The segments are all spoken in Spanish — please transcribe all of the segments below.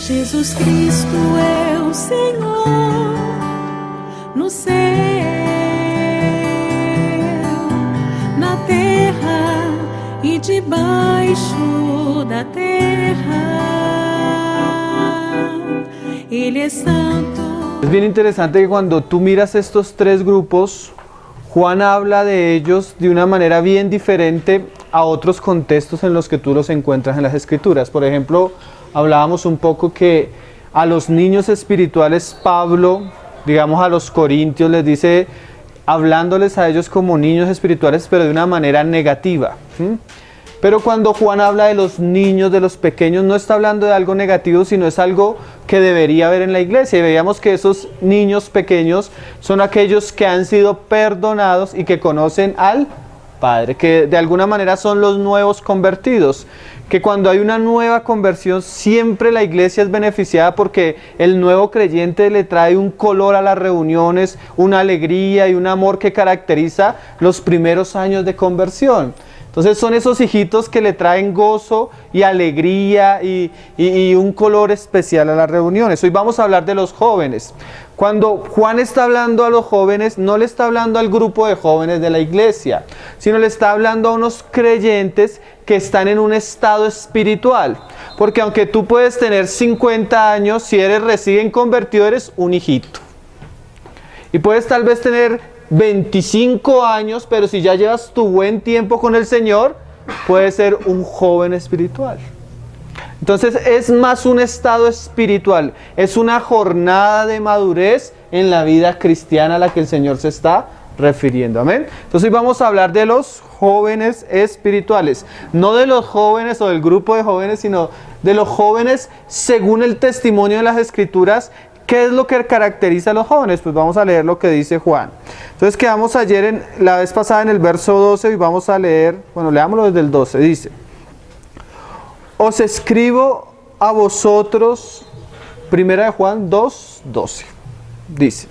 Jesus Cristo é o Senhor no céu, na terra e debaixo da terra. Ele é santo. Es bien interesante que cuando tú miras estos tres grupos, Juan habla de ellos de una manera bien diferente a otros contextos en los que tú los encuentras en las Escrituras. Por ejemplo, hablábamos un poco que a los niños espirituales Pablo, digamos a los corintios, les dice, hablándoles a ellos como niños espirituales, pero de una manera negativa. Pero cuando Juan habla de los niños, de los pequeños, no está hablando de algo negativo, sino es algo que debería haber en la iglesia. Y veíamos que esos niños pequeños son aquellos que han sido perdonados y que conocen al Padre, que de alguna manera son los nuevos convertidos. Que cuando hay una nueva conversión, siempre la iglesia es beneficiada porque el nuevo creyente le trae un color a las reuniones, una alegría y un amor que caracteriza los primeros años de conversión. Entonces son esos hijitos que le traen gozo y alegría y un color especial a las reuniones. Hoy vamos a hablar de los jóvenes. Cuando Juan está hablando a los jóvenes, no le está hablando al grupo de jóvenes de la iglesia, sino le está hablando a unos creyentes que están en un estado espiritual. Porque aunque tú puedes tener 50 años, si eres recién convertido, eres un hijito. Y puedes tal vez tener 25 años, pero si ya llevas tu buen tiempo con el Señor, puedes ser un joven espiritual. Entonces es más un estado espiritual, es una jornada de madurez en la vida cristiana a la que el Señor se está refiriendo. Amén. Entonces hoy vamos a hablar de los jóvenes espirituales, no de los jóvenes o del grupo de jóvenes, sino de los jóvenes según el testimonio de las Escrituras. ¿Qué es lo que caracteriza a los jóvenes? Pues vamos a leer lo que dice Juan. Entonces quedamos ayer, la vez pasada en el verso 12 y vamos a leer, bueno, leámoslo desde el 12, dice: os escribo a vosotros, primera de Juan 2, 12, dice: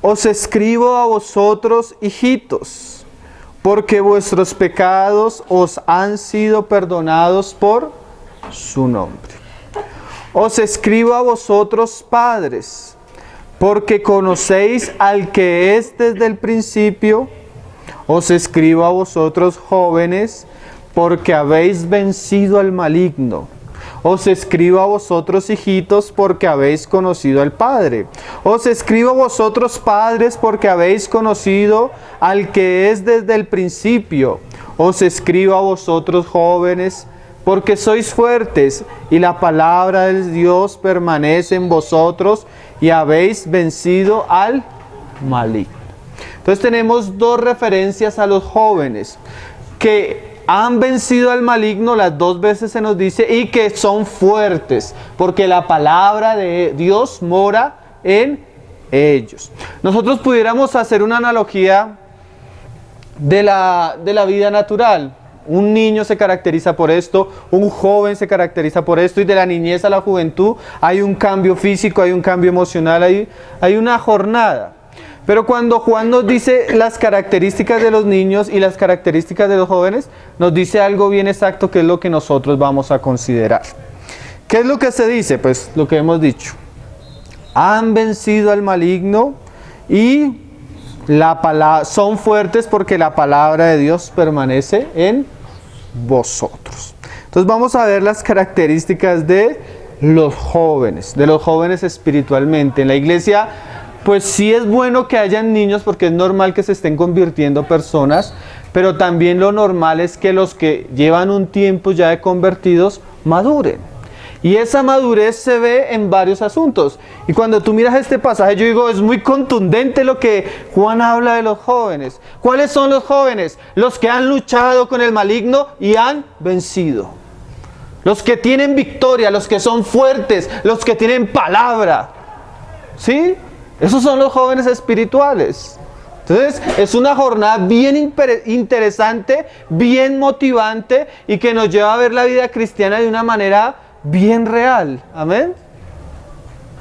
os escribo a vosotros, hijitos, porque vuestros pecados os han sido perdonados por su nombre. Os escribo a vosotros, padres, porque conocéis al que es desde el principio. Os escribo a vosotros, jóvenes, porque habéis vencido al maligno. Os escribo a vosotros, hijitos, porque habéis conocido al Padre. Os escribo a vosotros, padres, porque habéis conocido al que es desde el principio. Os escribo a vosotros, jóvenes, porque sois fuertes y la palabra de Dios permanece en vosotros y habéis vencido al maligno. Entonces tenemos dos referencias a los jóvenes que han vencido al maligno, las dos veces se nos dice, y que son fuertes porque la palabra de Dios mora en ellos. Nosotros pudiéramos hacer una analogía de la vida natural. Un niño se caracteriza por esto, un joven se caracteriza por esto, y de la niñez a la juventud hay un cambio físico, hay un cambio emocional, hay una jornada. Pero cuando Juan nos dice las características de los niños y las características de los jóvenes, nos dice algo bien exacto que es lo que nosotros vamos a considerar. ¿Qué es lo que se dice? Pues lo que hemos dicho. Han vencido al maligno y son fuertes porque la palabra de Dios permanece en vosotros. Entonces vamos a ver las características de los jóvenes espiritualmente. En la iglesia, pues sí es bueno que hayan niños porque es normal que se estén convirtiendo personas, pero también lo normal es que los que llevan un tiempo ya de convertidos maduren. Y esa madurez se ve en varios asuntos. Y cuando tú miras este pasaje, yo digo, es muy contundente lo que Juan habla de los jóvenes. ¿Cuáles son los jóvenes? Los que han luchado con el maligno y han vencido. Los que tienen victoria, los que son fuertes, los que tienen palabra. ¿Sí? Esos son los jóvenes espirituales. Entonces, es una jornada bien interesante, bien motivante y que nos lleva a ver la vida cristiana de una manera bien real. Amén.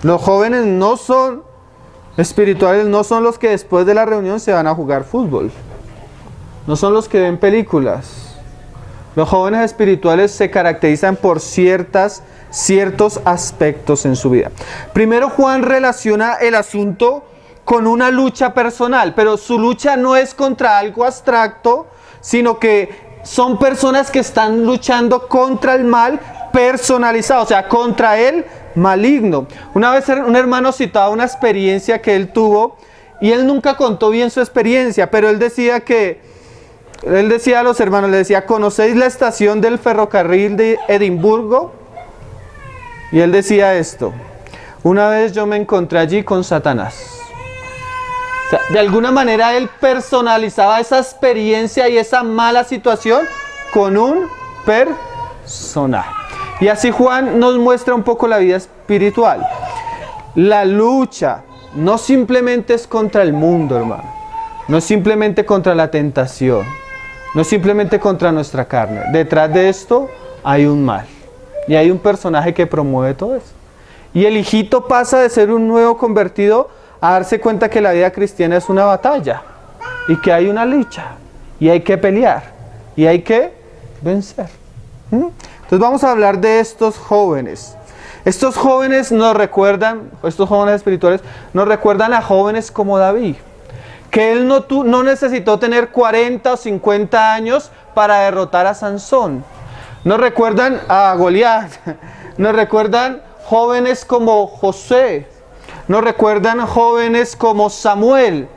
Los jóvenes no son espirituales, no son los que después de la reunión se van a jugar fútbol. No son los que ven películas. Los jóvenes espirituales se caracterizan por ciertos aspectos en su vida. Primero, Juan relaciona el asunto con una lucha personal, pero su lucha no es contra algo abstracto, sino que son personas que están luchando contra el mal personalizado, o sea, contra el maligno. Una vez un hermano citaba una experiencia que él tuvo, y él nunca contó bien su experiencia, pero él decía a los hermanos, le decía: ¿conocéis la estación del ferrocarril de Edimburgo? Y él decía esto: una vez yo me encontré allí con Satanás. O sea, de alguna manera él personalizaba esa experiencia y esa mala situación con un personaje. Y así Juan nos muestra un poco la vida espiritual. La lucha no simplemente es contra el mundo, hermano. No es simplemente contra la tentación. No es simplemente contra nuestra carne. Detrás de esto hay un mal. Y hay un personaje que promueve todo eso. Y el hijito pasa de ser un nuevo convertido a darse cuenta que la vida cristiana es una batalla. Y que hay una lucha. Y hay que pelear. Y hay que vencer. Entonces vamos a hablar de estos jóvenes. Estos jóvenes estos jóvenes espirituales nos recuerdan a jóvenes como David. Que él no necesitó tener 40 o 50 años para derrotar a Sansón. Nos recuerdan a Goliat. Nos recuerdan jóvenes como José. Nos recuerdan jóvenes como Samuel.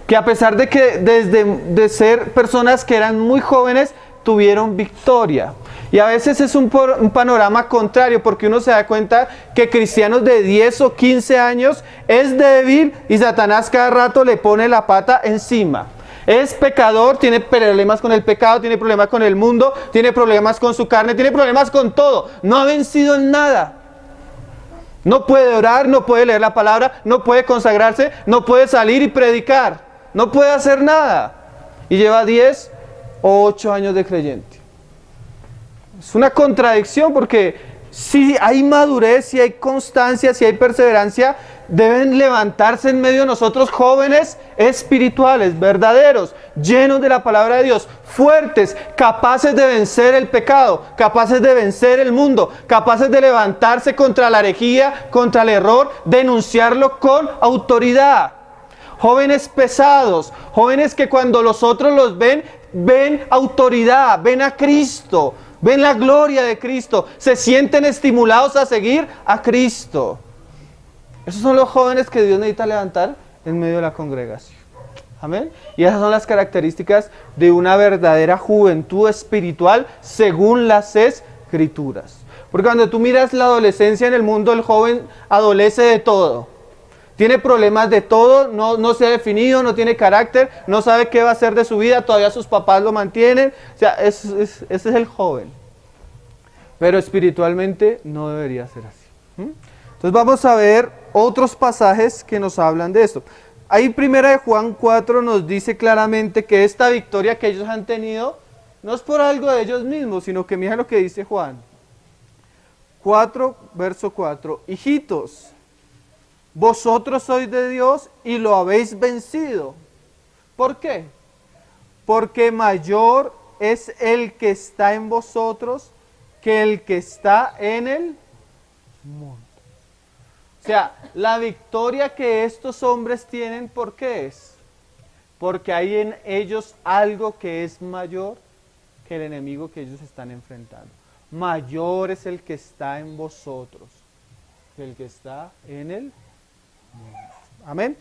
Que a pesar de que de ser personas que eran muy jóvenes, tuvieron victoria. Y a veces es un panorama contrario, porque uno se da cuenta que cristianos de 10 o 15 años es débil y Satanás cada rato le pone la pata encima. Es pecador, tiene problemas con el pecado, tiene problemas con el mundo, tiene problemas con su carne, tiene problemas con todo. No ha vencido en nada. No puede orar, no puede leer la palabra, no puede consagrarse, no puede salir y predicar. No puede hacer nada. Y lleva 10 o 8 años de creyente. Es una contradicción, porque si hay madurez, si hay constancia, si hay perseverancia, deben levantarse en medio de nosotros jóvenes espirituales, verdaderos, llenos de la palabra de Dios, fuertes, capaces de vencer el pecado, capaces de vencer el mundo, capaces de levantarse contra la herejía, contra el error, denunciarlo con autoridad. Jóvenes pesados, jóvenes que cuando los otros los ven autoridad, ven a Cristo, ven la gloria de Cristo, se sienten estimulados a seguir a Cristo. Esos son los jóvenes que Dios necesita levantar en medio de la congregación. Amén. Y esas son las características de una verdadera juventud espiritual según las Escrituras. Porque cuando tú miras la adolescencia en el mundo, el joven adolece de todo. Tiene problemas de todo, no se ha definido, no tiene carácter, no sabe qué va a hacer de su vida, todavía sus papás lo mantienen. O sea, ese es el joven. Pero espiritualmente no debería ser así. Entonces vamos a ver otros pasajes que nos hablan de esto. Ahí primera de Juan 4 nos dice claramente que esta victoria que ellos han tenido no es por algo de ellos mismos, sino que mira lo que dice Juan. 4, verso 4. Hijitos, vosotros sois de Dios y lo habéis vencido. ¿Por qué? Porque mayor es el que está en vosotros que el que está en el mundo. O sea, la victoria que estos hombres tienen, ¿por qué es? Porque hay en ellos algo que es mayor que el enemigo que ellos están enfrentando. Mayor es el que está en vosotros que el que está en el mundo. Amén.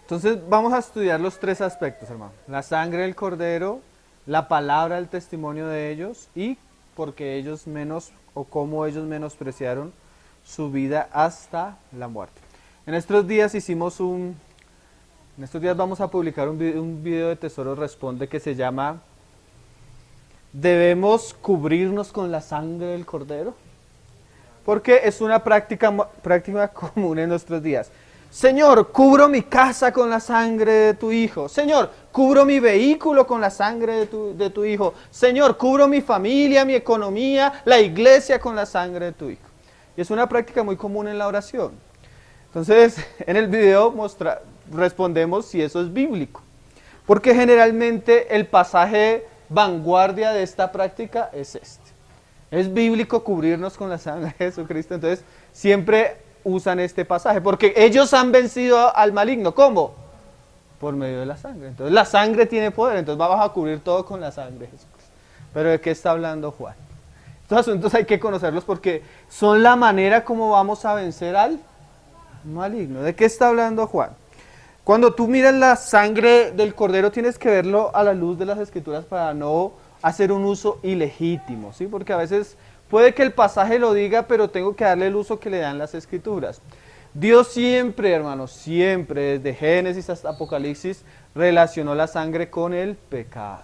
Entonces vamos a estudiar los tres aspectos, hermano. La sangre del Cordero, la palabra, el testimonio de ellos y porque ellos cómo ellos menospreciaron su vida hasta la muerte. En estos días vamos a publicar un video de Tesoro Responde que se llama ¿Debemos cubrirnos con la sangre del Cordero? Porque es una práctica común en nuestros días. Señor, cubro mi casa con la sangre de tu Hijo. Señor, cubro mi vehículo con la sangre de tu Hijo. Señor, cubro mi familia, mi economía, la iglesia con la sangre de tu Hijo. Y es una práctica muy común en la oración. Entonces, en el video respondemos si eso es bíblico. Porque generalmente el pasaje vanguardia de esta práctica es este. Es bíblico cubrirnos con la sangre de Jesucristo, entonces siempre usan este pasaje, porque ellos han vencido al maligno. ¿Cómo? Por medio de la sangre. Entonces la sangre tiene poder, entonces vamos a cubrir todo con la sangre de Jesucristo. Pero ¿de qué está hablando Juan? Estos asuntos hay que conocerlos porque son la manera como vamos a vencer al maligno. ¿De qué está hablando Juan? Cuando tú miras la sangre del cordero tienes que verlo a la luz de las escrituras para no hacer un uso ilegítimo, ¿sí? Porque a veces puede que el pasaje lo diga, pero tengo que darle el uso que le dan las escrituras. Dios siempre, hermanos, siempre, desde Génesis hasta Apocalipsis, relacionó la sangre con el pecado.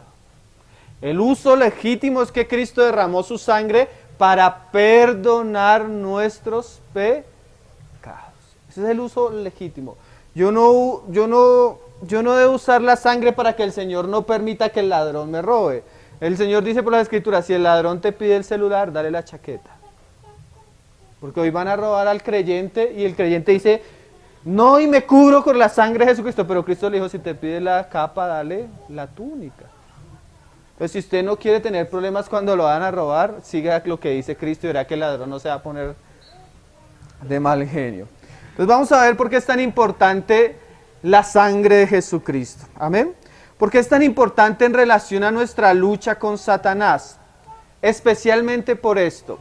El uso legítimo es que Cristo derramó su sangre para perdonar nuestros pecados. Ese es el uso legítimo. Yo no debo usar la sangre para que el Señor no permita que el ladrón me robe. El Señor dice por las escrituras, si el ladrón te pide el celular, dale la chaqueta. Porque hoy van a robar al creyente y el creyente dice, no, y me cubro con la sangre de Jesucristo. Pero Cristo le dijo, si te pide la capa, dale la túnica. Entonces, si usted no quiere tener problemas cuando lo van a robar, siga lo que dice Cristo y verá que el ladrón no se va a poner de mal genio. Entonces vamos a ver por qué es tan importante la sangre de Jesucristo. Amén. ¿Por qué es tan importante en relación a nuestra lucha con Satanás? Especialmente por esto.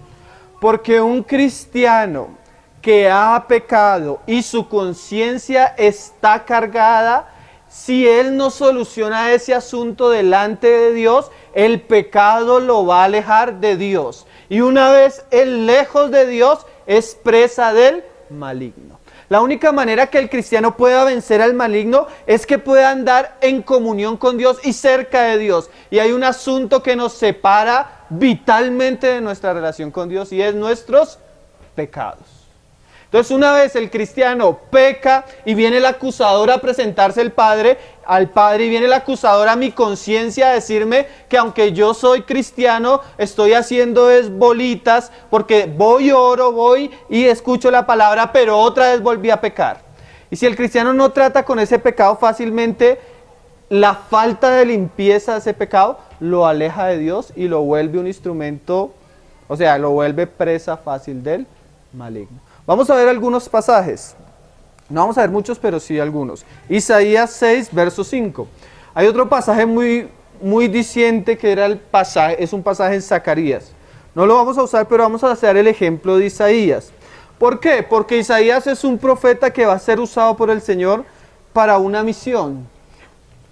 Porque un cristiano que ha pecado y su conciencia está cargada, si él no soluciona ese asunto delante de Dios, el pecado lo va a alejar de Dios. Y una vez él lejos de Dios, es presa del maligno. La única manera que el cristiano pueda vencer al maligno es que pueda andar en comunión con Dios y cerca de Dios. Y hay un asunto que nos separa vitalmente de nuestra relación con Dios y es nuestros pecados. Entonces una vez el cristiano peca y viene el acusador a presentarse al Padre y viene el acusador a mi conciencia a decirme que aunque yo soy cristiano, estoy haciendo bolitas porque voy y escucho la palabra, pero otra vez volví a pecar. Y si el cristiano no trata con ese pecado fácilmente, la falta de limpieza de ese pecado lo aleja de Dios y lo vuelve un instrumento, o sea, lo vuelve presa fácil del maligno. Vamos a ver algunos pasajes. No vamos a ver muchos, pero sí algunos. Isaías 6, verso 5. Hay otro pasaje muy diciente que es un pasaje en Zacarías. No lo vamos a usar, pero vamos a hacer el ejemplo de Isaías. ¿Por qué? Porque Isaías es un profeta que va a ser usado por el Señor para una misión.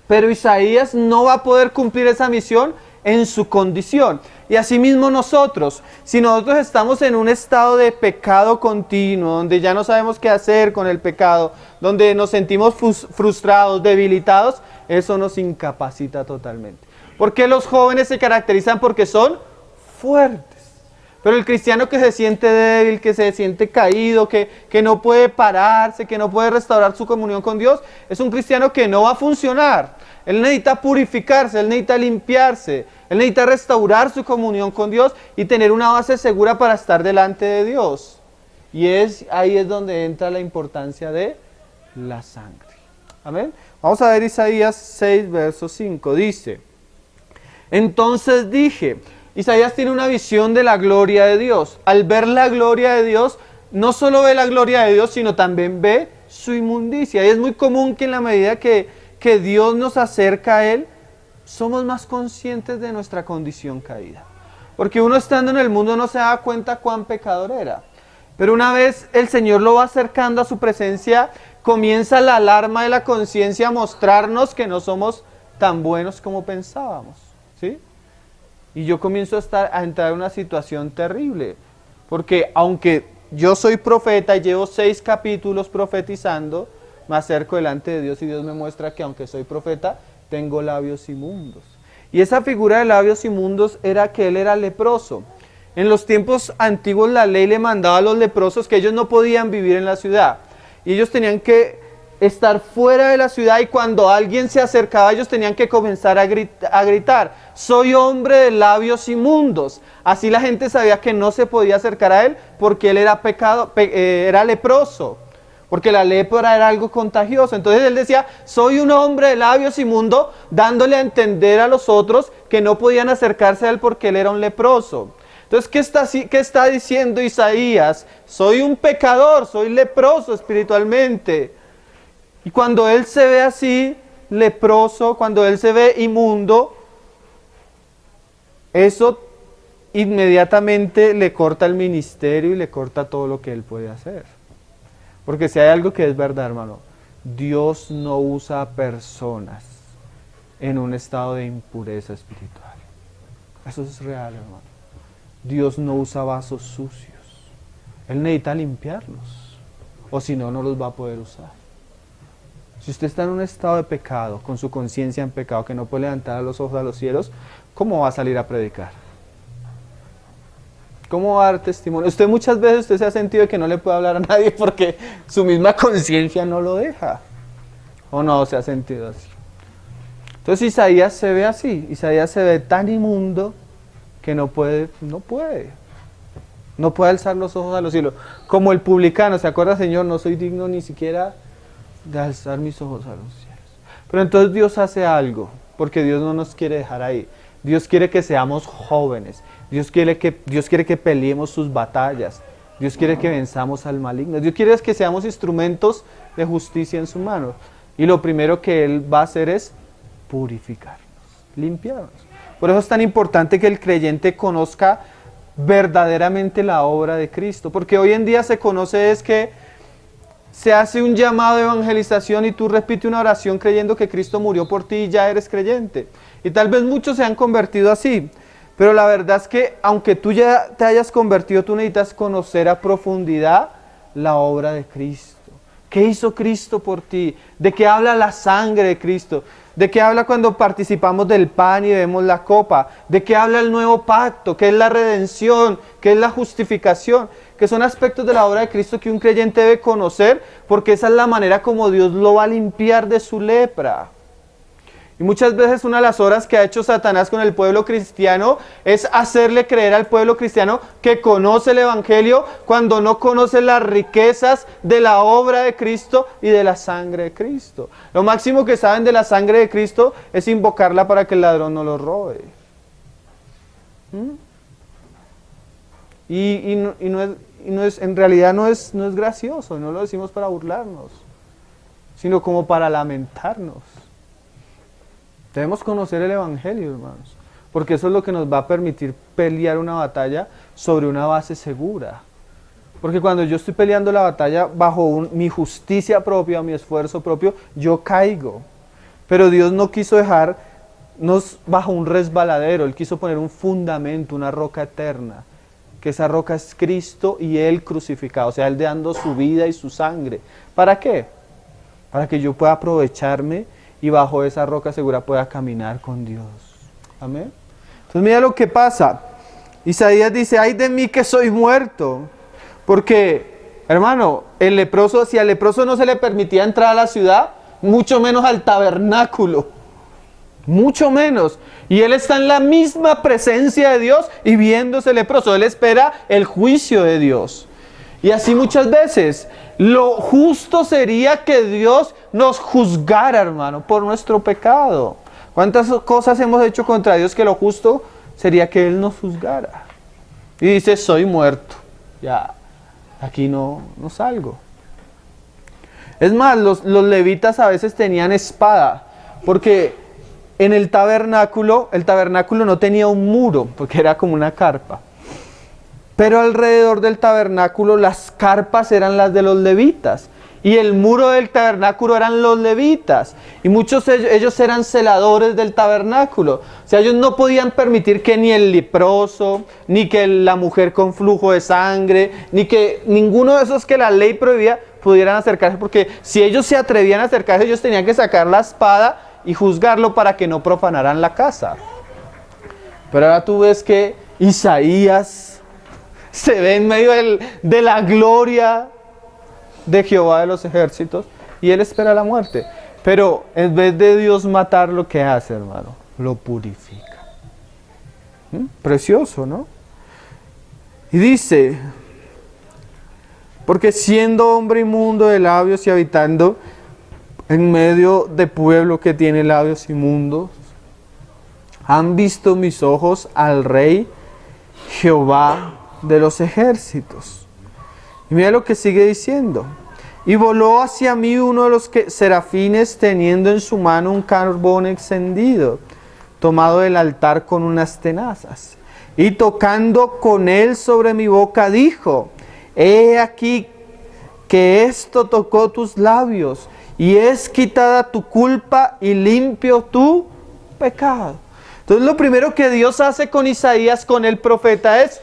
Pero Isaías no va a poder cumplir esa misión en su condición. Y asimismo nosotros, si nosotros estamos en un estado de pecado continuo, donde ya no sabemos qué hacer con el pecado, donde nos sentimos frustrados, debilitados, eso nos incapacita totalmente. ¿Por qué los jóvenes se caracterizan? Porque son fuertes. Pero el cristiano que se siente débil, que se siente caído, que no puede pararse, que no puede restaurar su comunión con Dios, es un cristiano que no va a funcionar. Él necesita purificarse, él necesita limpiarse, él necesita restaurar su comunión con Dios y tener una base segura para estar delante de Dios. Y ahí es donde entra la importancia de la sangre. Amén. Vamos a ver Isaías 6, verso 5. Dice, entonces dije, Isaías tiene una visión de la gloria de Dios. Al ver la gloria de Dios, no solo ve la gloria de Dios, sino también ve su inmundicia. Y es muy común que en la medida que Dios nos acerca a Él, somos más conscientes de nuestra condición caída. Porque uno estando en el mundo no se da cuenta cuán pecador era. Pero una vez el Señor lo va acercando a su presencia, comienza la alarma de la conciencia a mostrarnos que no somos tan buenos como pensábamos. ¿Sí? Y yo comienzo a entrar en una situación terrible. Porque aunque yo soy profeta y llevo 6 capítulos profetizando, me acerco delante de Dios y Dios me muestra que aunque soy profeta, tengo labios inmundos. Y esa figura de labios inmundos era que él era leproso. En los tiempos antiguos la ley le mandaba a los leprosos que ellos no podían vivir en la ciudad. Y ellos tenían que estar fuera de la ciudad y cuando alguien se acercaba ellos tenían que comenzar a gritar, soy hombre de labios inmundos. Así la gente sabía que no se podía acercar a él porque él era leproso. porque la lepra era algo contagioso. Entonces él decía, soy un hombre de labios inmundo, dándole a entender a los otros que no podían acercarse a él porque él era un leproso. Entonces, ¿qué está diciendo Isaías? Soy un pecador, soy leproso espiritualmente. Y cuando él se ve así, leproso, cuando él se ve inmundo, eso inmediatamente le corta el ministerio y le corta todo lo que él puede hacer. Porque si hay algo que es verdad, hermano, Dios no usa personas en un estado de impureza espiritual. Eso es real, hermano. Dios no usa vasos sucios. Él necesita limpiarlos, o si no, no los va a poder usar. Si usted está en un estado de pecado, con su conciencia en pecado, que no puede levantar los ojos a los cielos, ¿cómo va a salir a predicar? ¿Cómo va a dar testimonio? Usted muchas veces se ha sentido que no le puede hablar a nadie porque su misma conciencia no lo deja. ¿O no se ha sentido así? Entonces Isaías se ve así. Isaías se ve tan inmundo que no puede alzar los ojos a los cielos. Como el publicano, ¿se acuerda, Señor? No soy digno ni siquiera de alzar mis ojos a los cielos. Pero entonces Dios hace algo, porque Dios no nos quiere dejar ahí. Dios quiere que seamos jóvenes. Dios quiere que peleemos sus batallas. Dios quiere que venzamos al maligno. Dios quiere que seamos instrumentos de justicia en su mano. Y lo primero que Él va a hacer es purificarnos, limpiarnos. Por eso es tan importante que el creyente conozca verdaderamente la obra de Cristo. Porque hoy en día se conoce es que se hace un llamado de evangelización y tú repites una oración creyendo que Cristo murió por ti y ya eres creyente. Y tal vez muchos se han convertido así. Pero la verdad es que aunque tú ya te hayas convertido, tú necesitas conocer a profundidad la obra de Cristo. ¿Qué hizo Cristo por ti? ¿De qué habla la sangre de Cristo? ¿De qué habla cuando participamos del pan y bebemos la copa? ¿De qué habla el nuevo pacto? ¿Qué es la redención? ¿Qué es la justificación? Que son aspectos de la obra de Cristo que un creyente debe conocer, porque esa es la manera como Dios lo va a limpiar de su lepra. Y muchas veces una de las obras que ha hecho Satanás con el pueblo cristiano es hacerle creer al pueblo cristiano que conoce el Evangelio cuando no conoce las riquezas de la obra de Cristo y de la sangre de Cristo. Lo máximo que saben de la sangre de Cristo es invocarla para que el ladrón no lo robe. En realidad no es gracioso, no lo decimos para burlarnos, sino como para lamentarnos. Debemos conocer el Evangelio, hermanos, porque eso es lo que nos va a permitir pelear una batalla sobre una base segura. Porque cuando yo estoy peleando la batalla bajo mi justicia propia, mi esfuerzo propio, yo caigo. Pero Dios no quiso dejarnos bajo un resbaladero, Él quiso poner un fundamento, una roca eterna, que esa roca es Cristo y Él crucificado, o sea, Él dando su vida y su sangre. ¿Para qué? Para que yo pueda aprovecharme y bajo esa roca segura pueda caminar con Dios. Amén. Entonces mira lo que pasa. Isaías dice, ay de mí que soy muerto. Porque, hermano, el leproso, si al leproso no se le permitía entrar a la ciudad, mucho menos al tabernáculo. Mucho menos. Y él está en la misma presencia de Dios y viéndose leproso. Él espera el juicio de Dios. Y así muchas veces, lo justo sería que Dios nos juzgara, hermano, por nuestro pecado. ¿Cuántas cosas hemos hecho contra Dios que lo justo sería que Él nos juzgara? Y dice, soy muerto. Ya, aquí no salgo. Es más, los levitas a veces tenían espada, porque en el tabernáculo no tenía un muro, porque era como una carpa. Pero alrededor del tabernáculo las carpas eran las de los levitas. Y el muro del tabernáculo eran los levitas. Y muchos de ellos eran celadores del tabernáculo. O sea, ellos no podían permitir que ni el leproso, ni que la mujer con flujo de sangre, ni que ninguno de esos que la ley prohibía pudieran acercarse. Porque si ellos se atrevían a acercarse, ellos tenían que sacar la espada y juzgarlo para que no profanaran la casa. Pero ahora tú ves que Isaías se ve en medio de la gloria de Jehová de los ejércitos y él espera la muerte. Pero en vez de Dios matar, lo que hace, hermano, lo purifica. Precioso, ¿no? Y dice, Porque siendo hombre inmundo de labios y habitando en medio de pueblo que tiene labios inmundos, han visto mis ojos al Rey Jehová de los ejércitos. Y mira lo que sigue diciendo. Y voló hacia mí uno de los serafines teniendo en su mano un carbón encendido, tomado del altar con unas tenazas. Y tocando con él sobre mi boca dijo: he aquí que esto tocó tus labios, y es quitada tu culpa y limpio tu pecado. Entonces lo primero que Dios hace con Isaías, con el profeta, es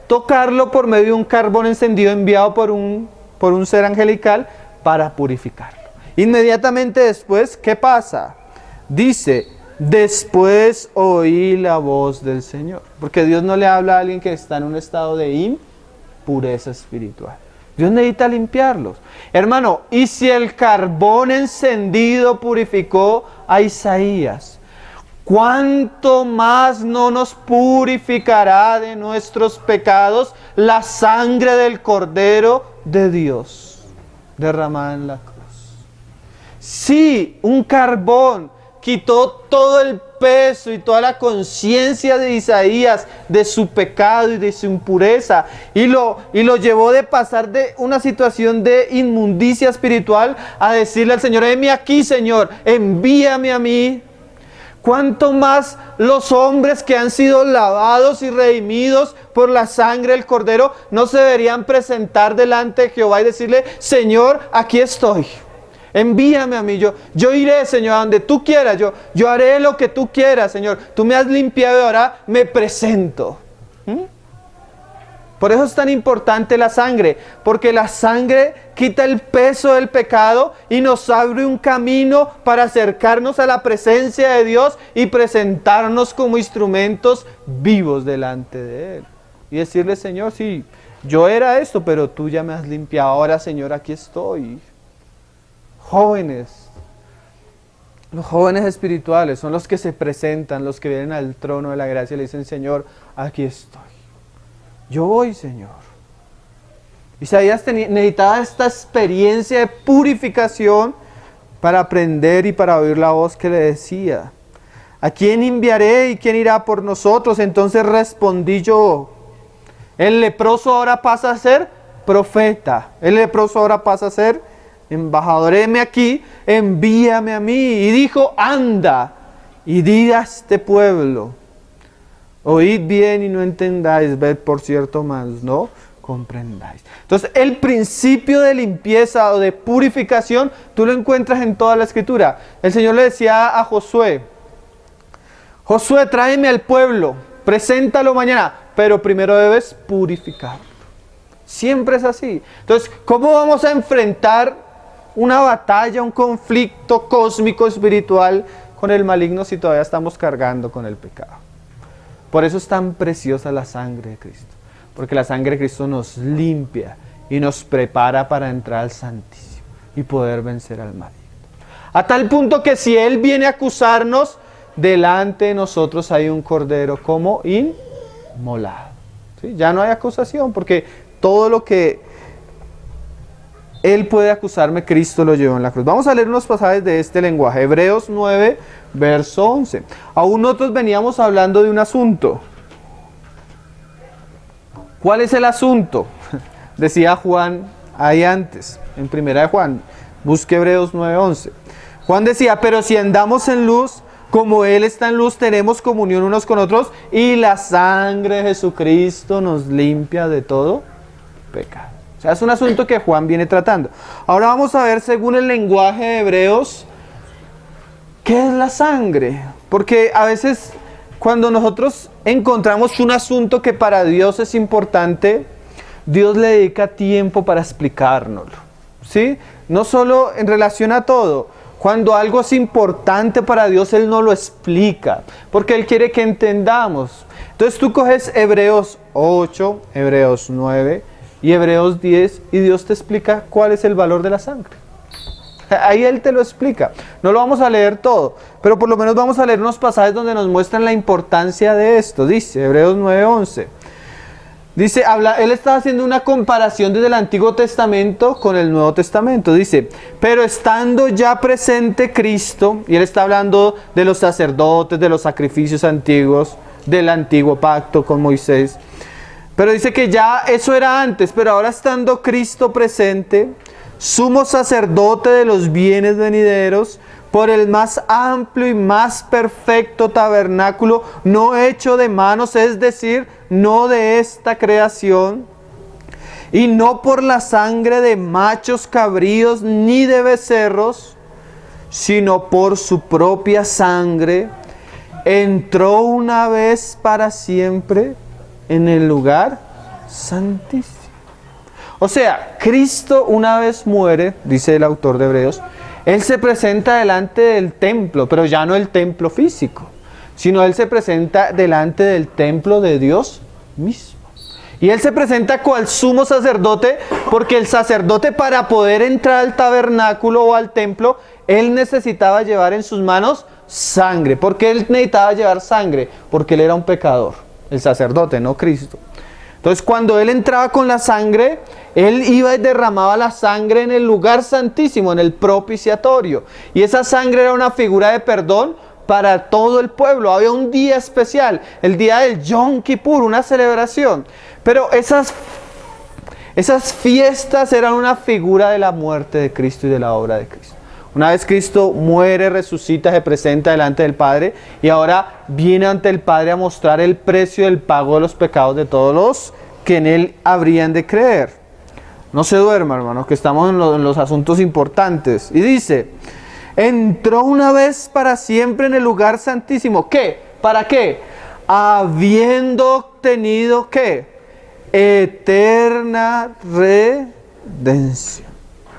tocarlo por medio de un carbón encendido enviado por un ser angelical para purificarlo. Inmediatamente después, ¿qué pasa? Dice: después oí la voz del Señor. Porque Dios no le habla a alguien que está en un estado de impureza espiritual. Dios necesita limpiarlos. Hermano, ¿y si el carbón encendido purificó a Isaías? ¿Cuánto más no nos purificará de nuestros pecados la sangre del Cordero de Dios derramada en la cruz? Sí, un carbón quitó todo el peso y toda la conciencia de Isaías de su pecado y de su impureza, y lo llevó de pasar de una situación de inmundicia espiritual a decirle al Señor: heme aquí, Señor, envíame a mí. ¿Cuánto más los hombres que han sido lavados y redimidos por la sangre del Cordero no se deberían presentar delante de Jehová y decirle: Señor, aquí estoy, envíame a mí, yo iré, Señor, a donde tú quieras, yo haré lo que tú quieras, Señor, tú me has limpiado y ahora me presento? Por eso es tan importante la sangre, porque la sangre quita el peso del pecado y nos abre un camino para acercarnos a la presencia de Dios y presentarnos como instrumentos vivos delante de Él. Y decirle: Señor, sí, yo era esto, pero tú ya me has limpiado, ahora, Señor, aquí estoy. Jóvenes, los jóvenes espirituales son los que se presentan, los que vienen al trono de la gracia y le dicen: Señor, aquí estoy. Yo voy, Señor. Isaías necesitaba esta experiencia de purificación para aprender y para oír la voz que le decía: ¿a quién enviaré y quién irá por nosotros? Entonces respondí yo: el leproso ahora pasa a ser profeta. El leproso ahora pasa a ser embajador. Heme aquí, envíame a mí. Y dijo: anda y di a este pueblo: oíd bien y no entendáis, ved por cierto, mas no comprendáis. Entonces, el principio de limpieza o de purificación, tú lo encuentras en toda la Escritura. El Señor le decía a Josué: Josué, tráeme al pueblo, preséntalo mañana, pero primero debes purificarlo. Siempre es así. Entonces, ¿cómo vamos a enfrentar una batalla, un conflicto cósmico espiritual con el maligno si todavía estamos cargando con el pecado? Por eso es tan preciosa la sangre de Cristo, porque la sangre de Cristo nos limpia y nos prepara para entrar al Santísimo y poder vencer al maligno. A tal punto que si Él viene a acusarnos, delante de nosotros hay un cordero como inmolado. ¿Sí? Ya no hay acusación, porque todo lo que Él puede acusarme, Cristo lo llevó en la cruz. Vamos a leer unos pasajes de este lenguaje. Hebreos 9, verso 11. Aún nosotros veníamos hablando de un asunto. ¿Cuál es el asunto? Decía Juan ahí antes, en primera de Juan. Busque Hebreos 9, 11. Juan decía: pero si andamos en luz, como Él está en luz, tenemos comunión unos con otros, y la sangre de Jesucristo nos limpia de todo pecado. O sea, es un asunto que Juan viene tratando. Ahora vamos a ver, según el lenguaje de Hebreos, ¿qué es la sangre? Porque a veces cuando nosotros encontramos un asunto que para Dios es importante, Dios le dedica tiempo para explicárnoslo, ¿sí? No solo en relación a todo. Cuando algo es importante para Dios, Él no lo explica, porque Él quiere que entendamos. Entonces tú coges Hebreos 8, Hebreos 9 y Hebreos 10 y Dios te explica cuál es el valor de la sangre. Ahí Él te lo explica. No lo vamos a leer todo, pero por lo menos vamos a leer unos pasajes donde nos muestran la importancia de esto. Dice Hebreos 9:11: Dice, él está haciendo una comparación desde el Antiguo Testamento con el Nuevo Testamento. Dice, pero estando ya presente Cristo, y él está hablando de los sacerdotes, de los sacrificios antiguos, del antiguo pacto con Moisés. Pero dice que ya eso era antes, pero ahora estando Cristo presente, sumo sacerdote de los bienes venideros, por el más amplio y más perfecto tabernáculo, no hecho de manos, es decir, no de esta creación, y no por la sangre de machos cabríos ni de becerros, sino por su propia sangre, entró una vez para siempre en el lugar santísimo. O sea, Cristo una vez muere, dice el autor de Hebreos, Él se presenta delante del templo, pero ya no el templo físico, sino Él se presenta delante del templo de Dios mismo. Y Él se presenta cual sumo sacerdote, porque el sacerdote, para poder entrar al tabernáculo o al templo, Él necesitaba llevar en sus manos sangre. ¿Por qué Él necesitaba llevar sangre? Porque Él era un pecador, el sacerdote, no Cristo. Entonces, cuando Él entraba con la sangre, Él iba y derramaba la sangre en el lugar santísimo, en el propiciatorio. Y esa sangre era una figura de perdón para todo el pueblo. Había un día especial, el día del Yom Kippur, una celebración. Pero esas fiestas eran una figura de la muerte de Cristo y de la obra de Cristo. Una vez Cristo muere, resucita, se presenta delante del Padre y ahora viene ante el Padre a mostrar el precio del pago de los pecados de todos los que en Él habrían de creer. No se duerma, hermano, que estamos en los asuntos importantes. Y dice, entró una vez para siempre en el lugar santísimo. ¿Qué? ¿Para qué? Habiendo obtenido, ¿qué? Eterna redención.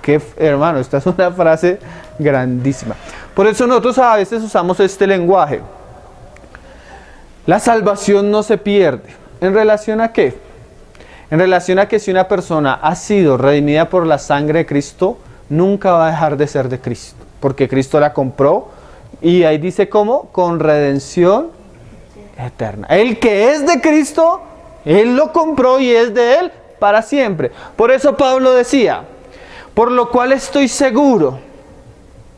Que, hermano, esta es una frase grandísima. Por eso nosotros a veces usamos este lenguaje. La salvación no se pierde. ¿En relación a qué? En relación a que si una persona ha sido redimida por la sangre de Cristo, nunca va a dejar de ser de Cristo. Porque Cristo la compró y ahí dice ¿cómo? Con redención eterna. El que es de Cristo, Él lo compró y es de Él para siempre. Por eso Pablo decía, por lo cual estoy seguro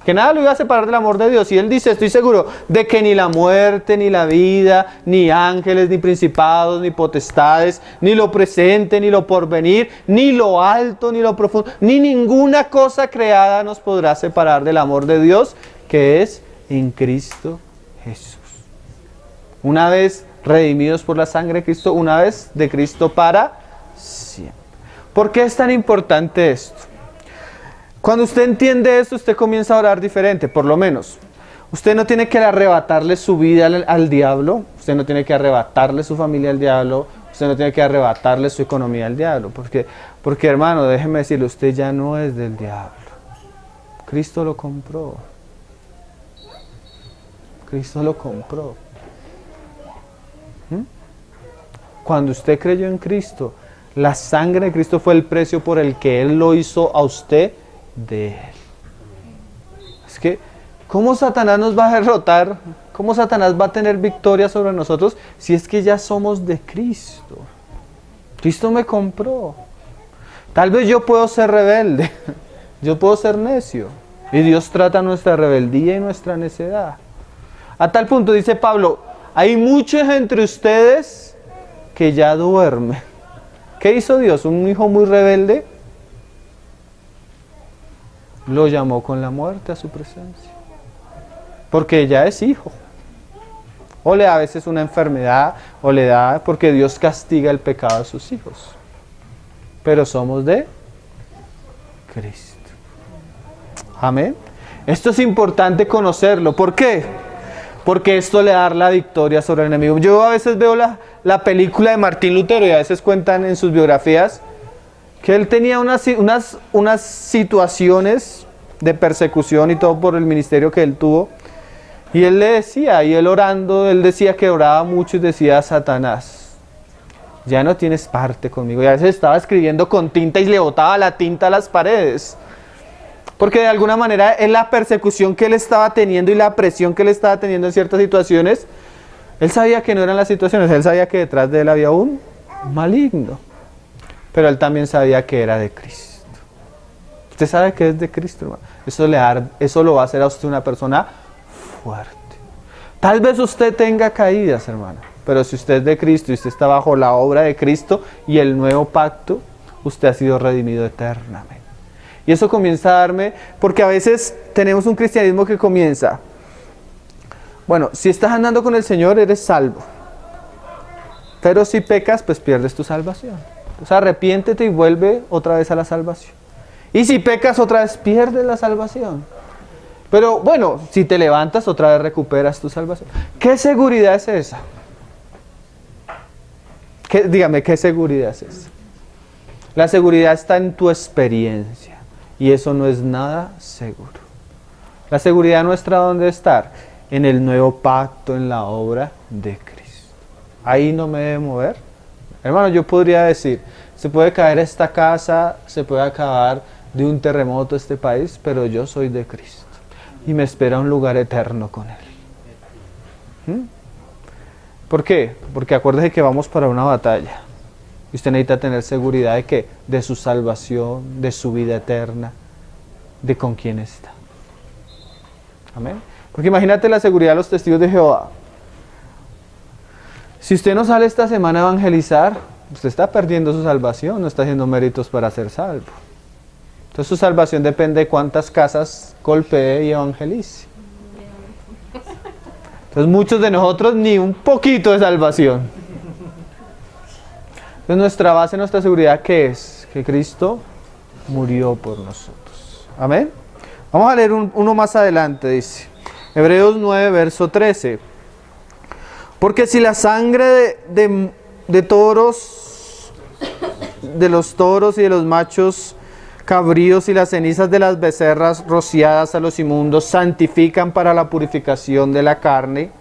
que nada lo iba a separar del amor de Dios. Y él dice, estoy seguro de que ni la muerte, ni la vida, ni ángeles, ni principados, ni potestades, ni lo presente, ni lo porvenir, ni lo alto, ni lo profundo, ni ninguna cosa creada nos podrá separar del amor de Dios que es en Cristo Jesús. Una vez redimidos por la sangre de Cristo, una vez de Cristo para siempre. ¿Por qué es tan importante esto? Cuando usted entiende esto, usted comienza a orar diferente, por lo menos. Usted no tiene que arrebatarle su vida al diablo, usted no tiene que arrebatarle su familia al diablo, usted no tiene que arrebatarle su economía al diablo, porque hermano, déjeme decirle, usted ya no es del diablo. Cristo lo compró. Cristo lo compró. Cuando usted creyó en Cristo, la sangre de Cristo fue el precio por el que Él lo hizo a usted de Él. Es que, ¿cómo Satanás nos va a derrotar? ¿Cómo Satanás va a tener victoria sobre nosotros si es que ya somos de Cristo? Cristo me compró. Tal vez yo puedo ser rebelde, yo puedo ser necio, y Dios trata nuestra rebeldía y nuestra necedad. A tal punto, dice Pablo, hay muchos entre ustedes que ya duermen. ¿Qué hizo Dios? Un hijo muy rebelde lo llamó con la muerte a su presencia, porque ya es hijo. O le da a veces una enfermedad, o le da porque Dios castiga el pecado de sus hijos. Pero somos de Cristo. Amén. Esto es importante conocerlo. ¿Por qué? Porque esto le da la victoria sobre el enemigo. Yo a veces veo la película de Martín Lutero y a veces cuentan en sus biografías que él tenía unas situaciones de persecución y todo por el ministerio que él tuvo. Y él le decía, y él orando, él decía que oraba mucho y decía a Satanás, ya no tienes parte conmigo. Y a veces estaba escribiendo con tinta y le botaba la tinta a las paredes. Porque de alguna manera en la persecución que él estaba teniendo y la presión que él estaba teniendo en ciertas situaciones, él sabía que no eran las situaciones, él sabía que detrás de él había un maligno. Pero él también sabía que era de Cristo. Usted sabe que es de Cristo, hermano. Eso lo va a hacer a usted una persona fuerte. Tal vez usted tenga caídas, hermano. Pero si usted es de Cristo y usted está bajo la obra de Cristo y el nuevo pacto, usted ha sido redimido eternamente. Y eso comienza a darme, porque a veces tenemos un cristianismo que comienza, bueno, si estás andando con el Señor eres salvo, pero si pecas pues pierdes tu salvación. Entonces arrepiéntete y vuelve otra vez a la salvación. Y si pecas otra vez pierdes la salvación. Pero bueno, si te levantas otra vez recuperas tu salvación. ¿Qué seguridad es esa? Dígame, ¿qué seguridad es esa? La seguridad está en tu experiencia. Y eso no es nada seguro. La seguridad nuestra, ¿dónde está? En el nuevo pacto, en la obra de Cristo. Ahí no me debe mover. Hermano, yo podría decir, se puede caer esta casa, se puede acabar de un terremoto este país, pero yo soy de Cristo. Y me espera un lugar eterno con Él. ¿Por qué? Porque acuérdese que vamos para una batalla. Y usted necesita tener seguridad de que, de su salvación, de su vida eterna, de con quién está. Amén. Porque imagínate la seguridad de los testigos de Jehová. Si usted no sale esta semana a evangelizar, usted está perdiendo su salvación, no está haciendo méritos para ser salvo. Entonces su salvación depende de cuántas casas golpee y evangelice. Entonces muchos de nosotros ni un poquito de salvación. Entonces nuestra base, nuestra seguridad, ¿qué es? Que Cristo murió por nosotros. Amén. Vamos a leer uno más adelante, dice. Hebreos 9, verso 13. Porque si la sangre de toros, de los toros y de los machos cabríos y las cenizas de las becerras rociadas a los inmundos santifican para la purificación de la carne,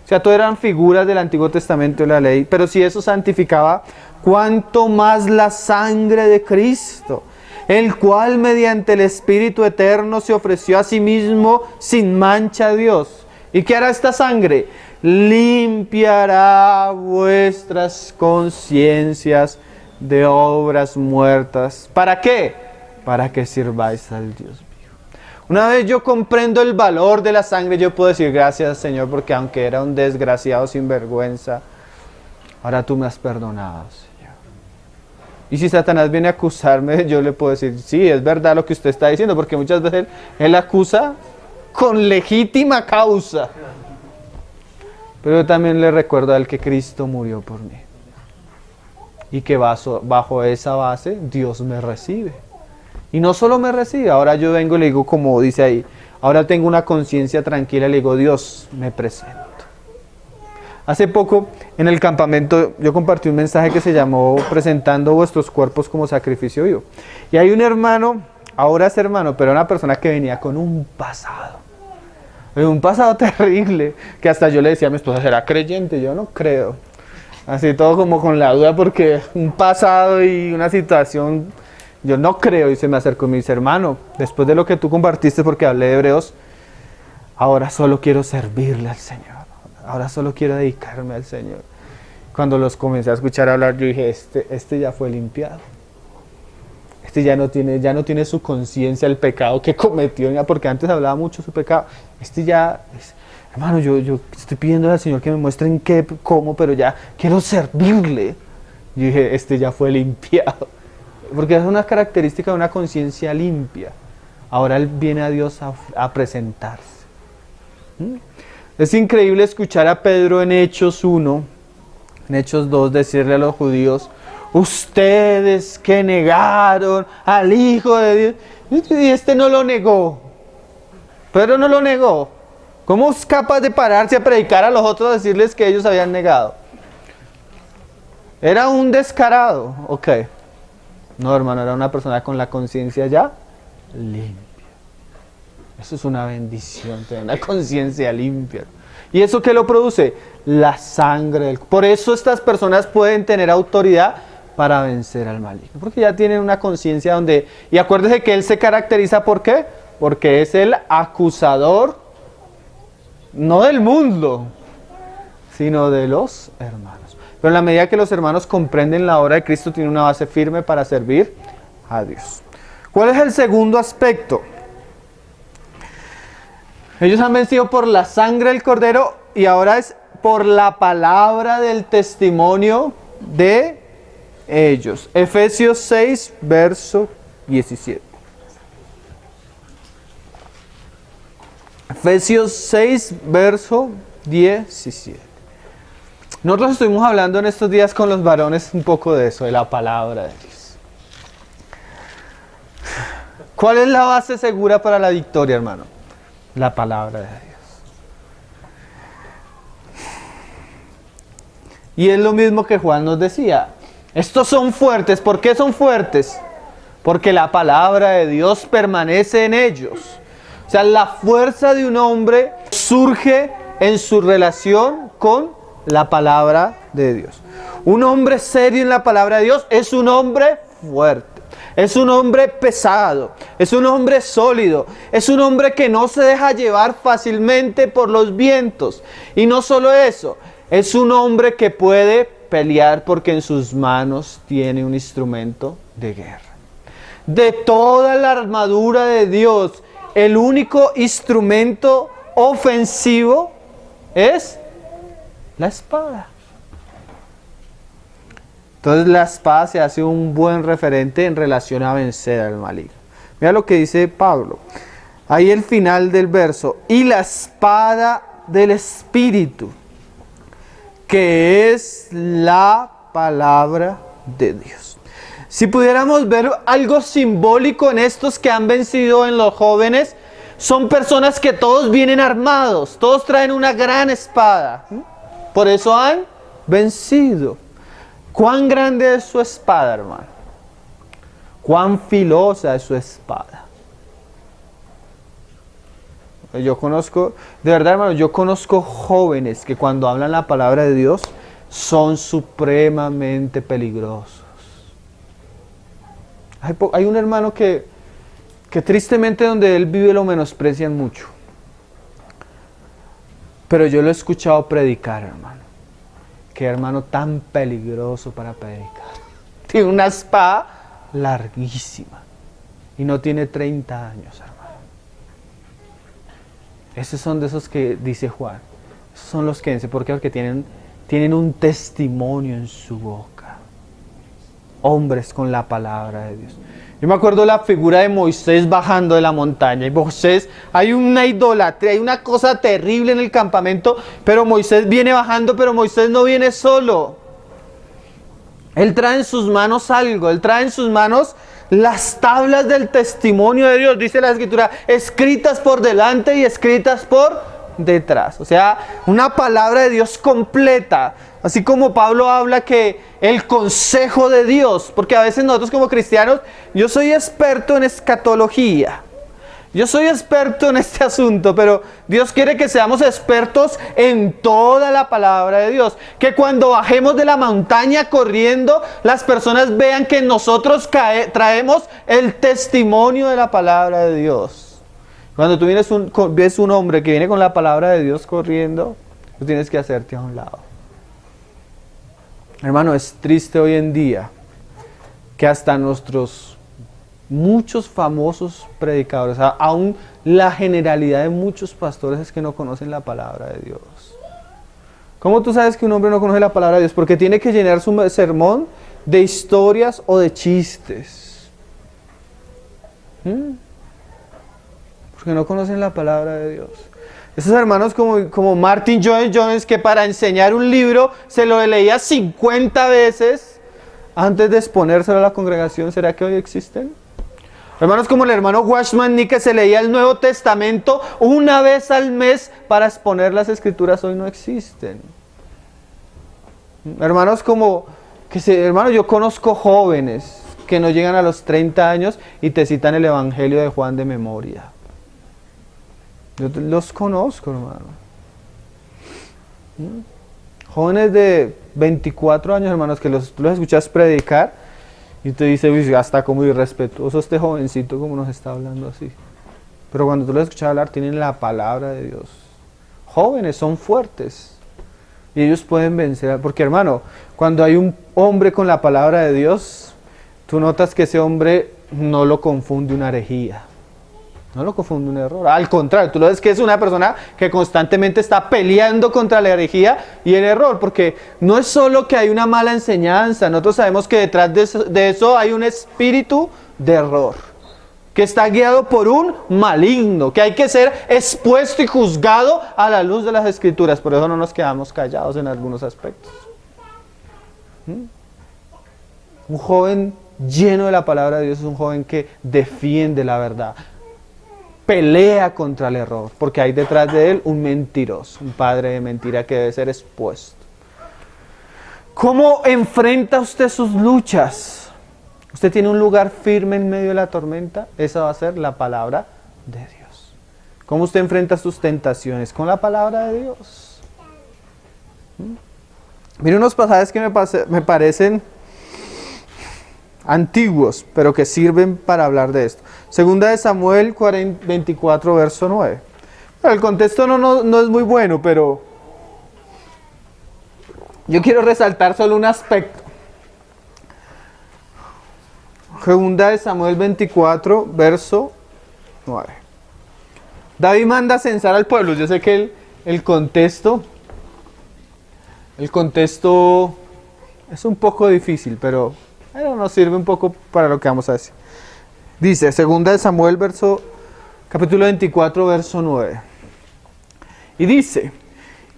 o sea, todo eran figuras del Antiguo Testamento de la ley, pero si eso santificaba, ¿cuánto más la sangre de Cristo, el cual mediante el Espíritu Eterno se ofreció a sí mismo sin mancha a Dios? ¿Y qué hará esta sangre? Limpiará vuestras conciencias de obras muertas. ¿Para qué? Para que sirváis al Dios vivo. Una vez yo comprendo el valor de la sangre, yo puedo decir gracias, Señor, porque aunque era un desgraciado sin vergüenza, ahora tú me has perdonado, Señor. Y si Satanás viene a acusarme, yo le puedo decir, sí, es verdad lo que usted está diciendo, porque muchas veces él acusa con legítima causa. Pero yo también le recuerdo a él que Cristo murió por mí. Y que bajo esa base Dios me recibe. Y no solo me recibe, ahora yo vengo y le digo, como dice ahí, ahora tengo una conciencia tranquila, le digo, Dios, me presento. Hace poco en el campamento yo compartí un mensaje que se llamó presentando vuestros cuerpos como sacrificio vivo. Y hay un hermano, ahora es hermano, pero una persona que venía con un pasado terrible, que hasta yo le decía a mi esposa, ¿será creyente? Yo no creo. Así todo como con la duda, porque un pasado y una situación, yo no creo. Y se me acercó y me dice, hermano, después de lo que tú compartiste, porque hablé de Hebreos, ahora solo quiero servirle al Señor. Ahora solo quiero dedicarme al Señor. Cuando los comencé a escuchar hablar, yo dije, este ya fue limpiado. Este ya no tiene su conciencia el pecado que cometió, porque antes hablaba mucho de su pecado. Hermano, yo estoy pidiendo al Señor que me muestren cómo, pero ya quiero servirle. Yo dije, este ya fue limpiado. Porque es una característica de una conciencia limpia. Ahora él viene a Dios a presentarse. Es increíble escuchar a Pedro en Hechos 1, en Hechos 2, decirle a los judíos, ustedes que negaron al Hijo de Dios, y este no lo negó. Pedro no lo negó. ¿Cómo es capaz de pararse a predicar a los otros, a decirles que ellos habían negado? Era un descarado, ok. No, hermano, era una persona con la conciencia ya limpia. Eso es una bendición, tener una conciencia limpia. ¿Y eso qué lo produce? La sangre. Por eso estas personas pueden tener autoridad para vencer al maligno. Porque ya tienen una conciencia donde... Y acuérdese que él se caracteriza, ¿por qué? Porque es el acusador, no del mundo, sino de los hermanos. Pero en la medida que los hermanos comprenden la obra de Cristo, tienen una base firme para servir a Dios. ¿Cuál es el segundo aspecto? Ellos han vencido por la sangre del Cordero y ahora es por la palabra del testimonio de ellos. Efesios 6, verso 17. Efesios 6, verso 17. Nosotros estuvimos hablando en estos días con los varones un poco de eso, de la palabra de Dios. ¿Cuál es la base segura para la victoria, hermano? La palabra de Dios. Y es lo mismo que Juan nos decía. Estos son fuertes. ¿Por qué son fuertes? Porque la palabra de Dios permanece en ellos. O sea, la fuerza de un hombre surge en su relación con la palabra de Dios. Un hombre serio en la palabra de Dios es un hombre fuerte. Es un hombre pesado. Es un hombre sólido. Es un hombre que no se deja llevar fácilmente por los vientos. Y no solo eso. Es un hombre que puede pelear porque en sus manos tiene un instrumento de guerra. De toda la armadura de Dios, el único instrumento ofensivo es la espada. Entonces la espada se hace un buen referente en relación a vencer al maligno. Mira lo que dice Pablo. Ahí el final del verso. Y la espada del Espíritu, que es la palabra de Dios. Si pudiéramos ver algo simbólico en estos que han vencido en los jóvenes, son personas que todos vienen armados, todos traen una gran espada. Por eso han vencido. ¿Cuán grande es su espada, hermano? ¿Cuán filosa es su espada? Yo conozco, de verdad, hermano, yo conozco jóvenes que cuando hablan la palabra de Dios son supremamente peligrosos. Hay un hermano que tristemente donde él vive lo menosprecian mucho. Pero yo lo he escuchado predicar, hermano. Qué hermano tan peligroso para predicar. Tiene una espada larguísima y no tiene 30 años, hermano. Esos son de esos que dice Juan. Esos son los que vence. ¿Por qué? Porque tienen un testimonio en su boca. Hombres con la palabra de Dios. Yo me acuerdo la figura de Moisés bajando de la montaña. Y Moisés, hay una idolatría, hay una cosa terrible en el campamento. Pero Moisés viene bajando, pero Moisés no viene solo. Él trae en sus manos algo. Él trae en sus manos las tablas del testimonio de Dios, dice la Escritura, escritas por delante y escritas por detrás. O sea, una palabra de Dios completa. Así como Pablo habla que el consejo de Dios, porque a veces nosotros como cristianos, yo soy experto en escatología. Yo soy experto en este asunto, pero Dios quiere que seamos expertos en toda la palabra de Dios. Que cuando bajemos de la montaña corriendo, las personas vean que nosotros traemos el testimonio de la palabra de Dios. Cuando tú ves un hombre que viene con la palabra de Dios corriendo, tú tienes que hacerte a un lado. Hermano, es triste hoy en día que hasta muchos famosos predicadores, aún la generalidad de muchos pastores es que no conocen la palabra de Dios. ¿Cómo tú sabes que un hombre no conoce la palabra de Dios? Porque tiene que llenar su sermón de historias o de chistes. Porque no conocen la palabra de Dios. Esos hermanos como Martin Lloyd-Jones, que para enseñar un libro se lo leía 50 veces antes de exponérselo a la congregación, ¿será que hoy existen? Hermanos como el hermano Watchman Nee, que se leía el Nuevo Testamento una vez al mes para exponer las Escrituras, hoy no existen. Hermanos hermano, yo conozco jóvenes que no llegan a los 30 años y te citan el Evangelio de Juan de memoria. Yo los conozco, hermano. Jóvenes de 24 años, hermanos, que tú los escuchas predicar y te dice, uy, hasta como irrespetuoso este jovencito como nos está hablando así. Pero cuando tú los escuchas hablar, tienen la palabra de Dios. Jóvenes, son fuertes. Y ellos pueden vencer, porque hermano, cuando hay un hombre con la palabra de Dios, tú notas que ese hombre no lo confunde una herejía, no lo confunde un error. Al contrario, tú lo ves que es una persona que constantemente está peleando contra la herejía y el error, porque no es solo que hay una mala enseñanza, nosotros sabemos que detrás de eso hay un espíritu de error, que está guiado por un maligno, que hay que ser expuesto y juzgado a la luz de las Escrituras. Por eso no nos quedamos callados en algunos aspectos. Un joven lleno de la palabra de Dios es un joven que defiende la verdad, pelea contra el error, porque hay detrás de él un mentiroso, un padre de mentira que debe ser expuesto. ¿Cómo enfrenta usted sus luchas? Usted tiene un lugar firme en medio de la tormenta. Esa va a ser la palabra de Dios. ¿Cómo usted enfrenta sus tentaciones? Con la palabra de Dios. Mire unos pasajes que me parecen antiguos, pero que sirven para hablar de esto. Segunda de Samuel 24, verso 9. Bueno, el contexto no es muy bueno, pero yo quiero resaltar solo un aspecto. Segunda de Samuel 24, verso 9. David manda a censar al pueblo. Yo sé que el contexto es un poco difícil, pero nos sirve un poco para lo que vamos a decir. Dice, segunda de Samuel, capítulo 24, verso 9. Y dice,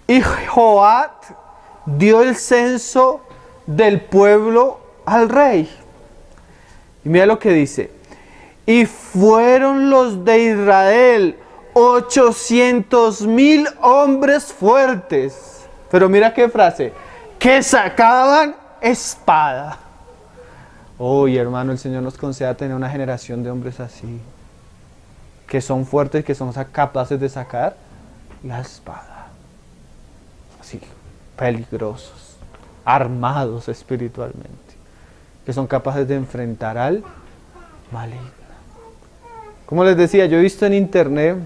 y Joab dio el censo del pueblo al rey. Y mira lo que dice. Y fueron los de Israel 800,000 hombres fuertes. Pero mira qué frase. Que sacaban espada. Uy, hermano, el Señor nos conceda tener una generación de hombres así. Que son fuertes, que son capaces de sacar la espada. Así, peligrosos. Armados espiritualmente. Que son capaces de enfrentar al maligno. Como les decía, yo he visto en internet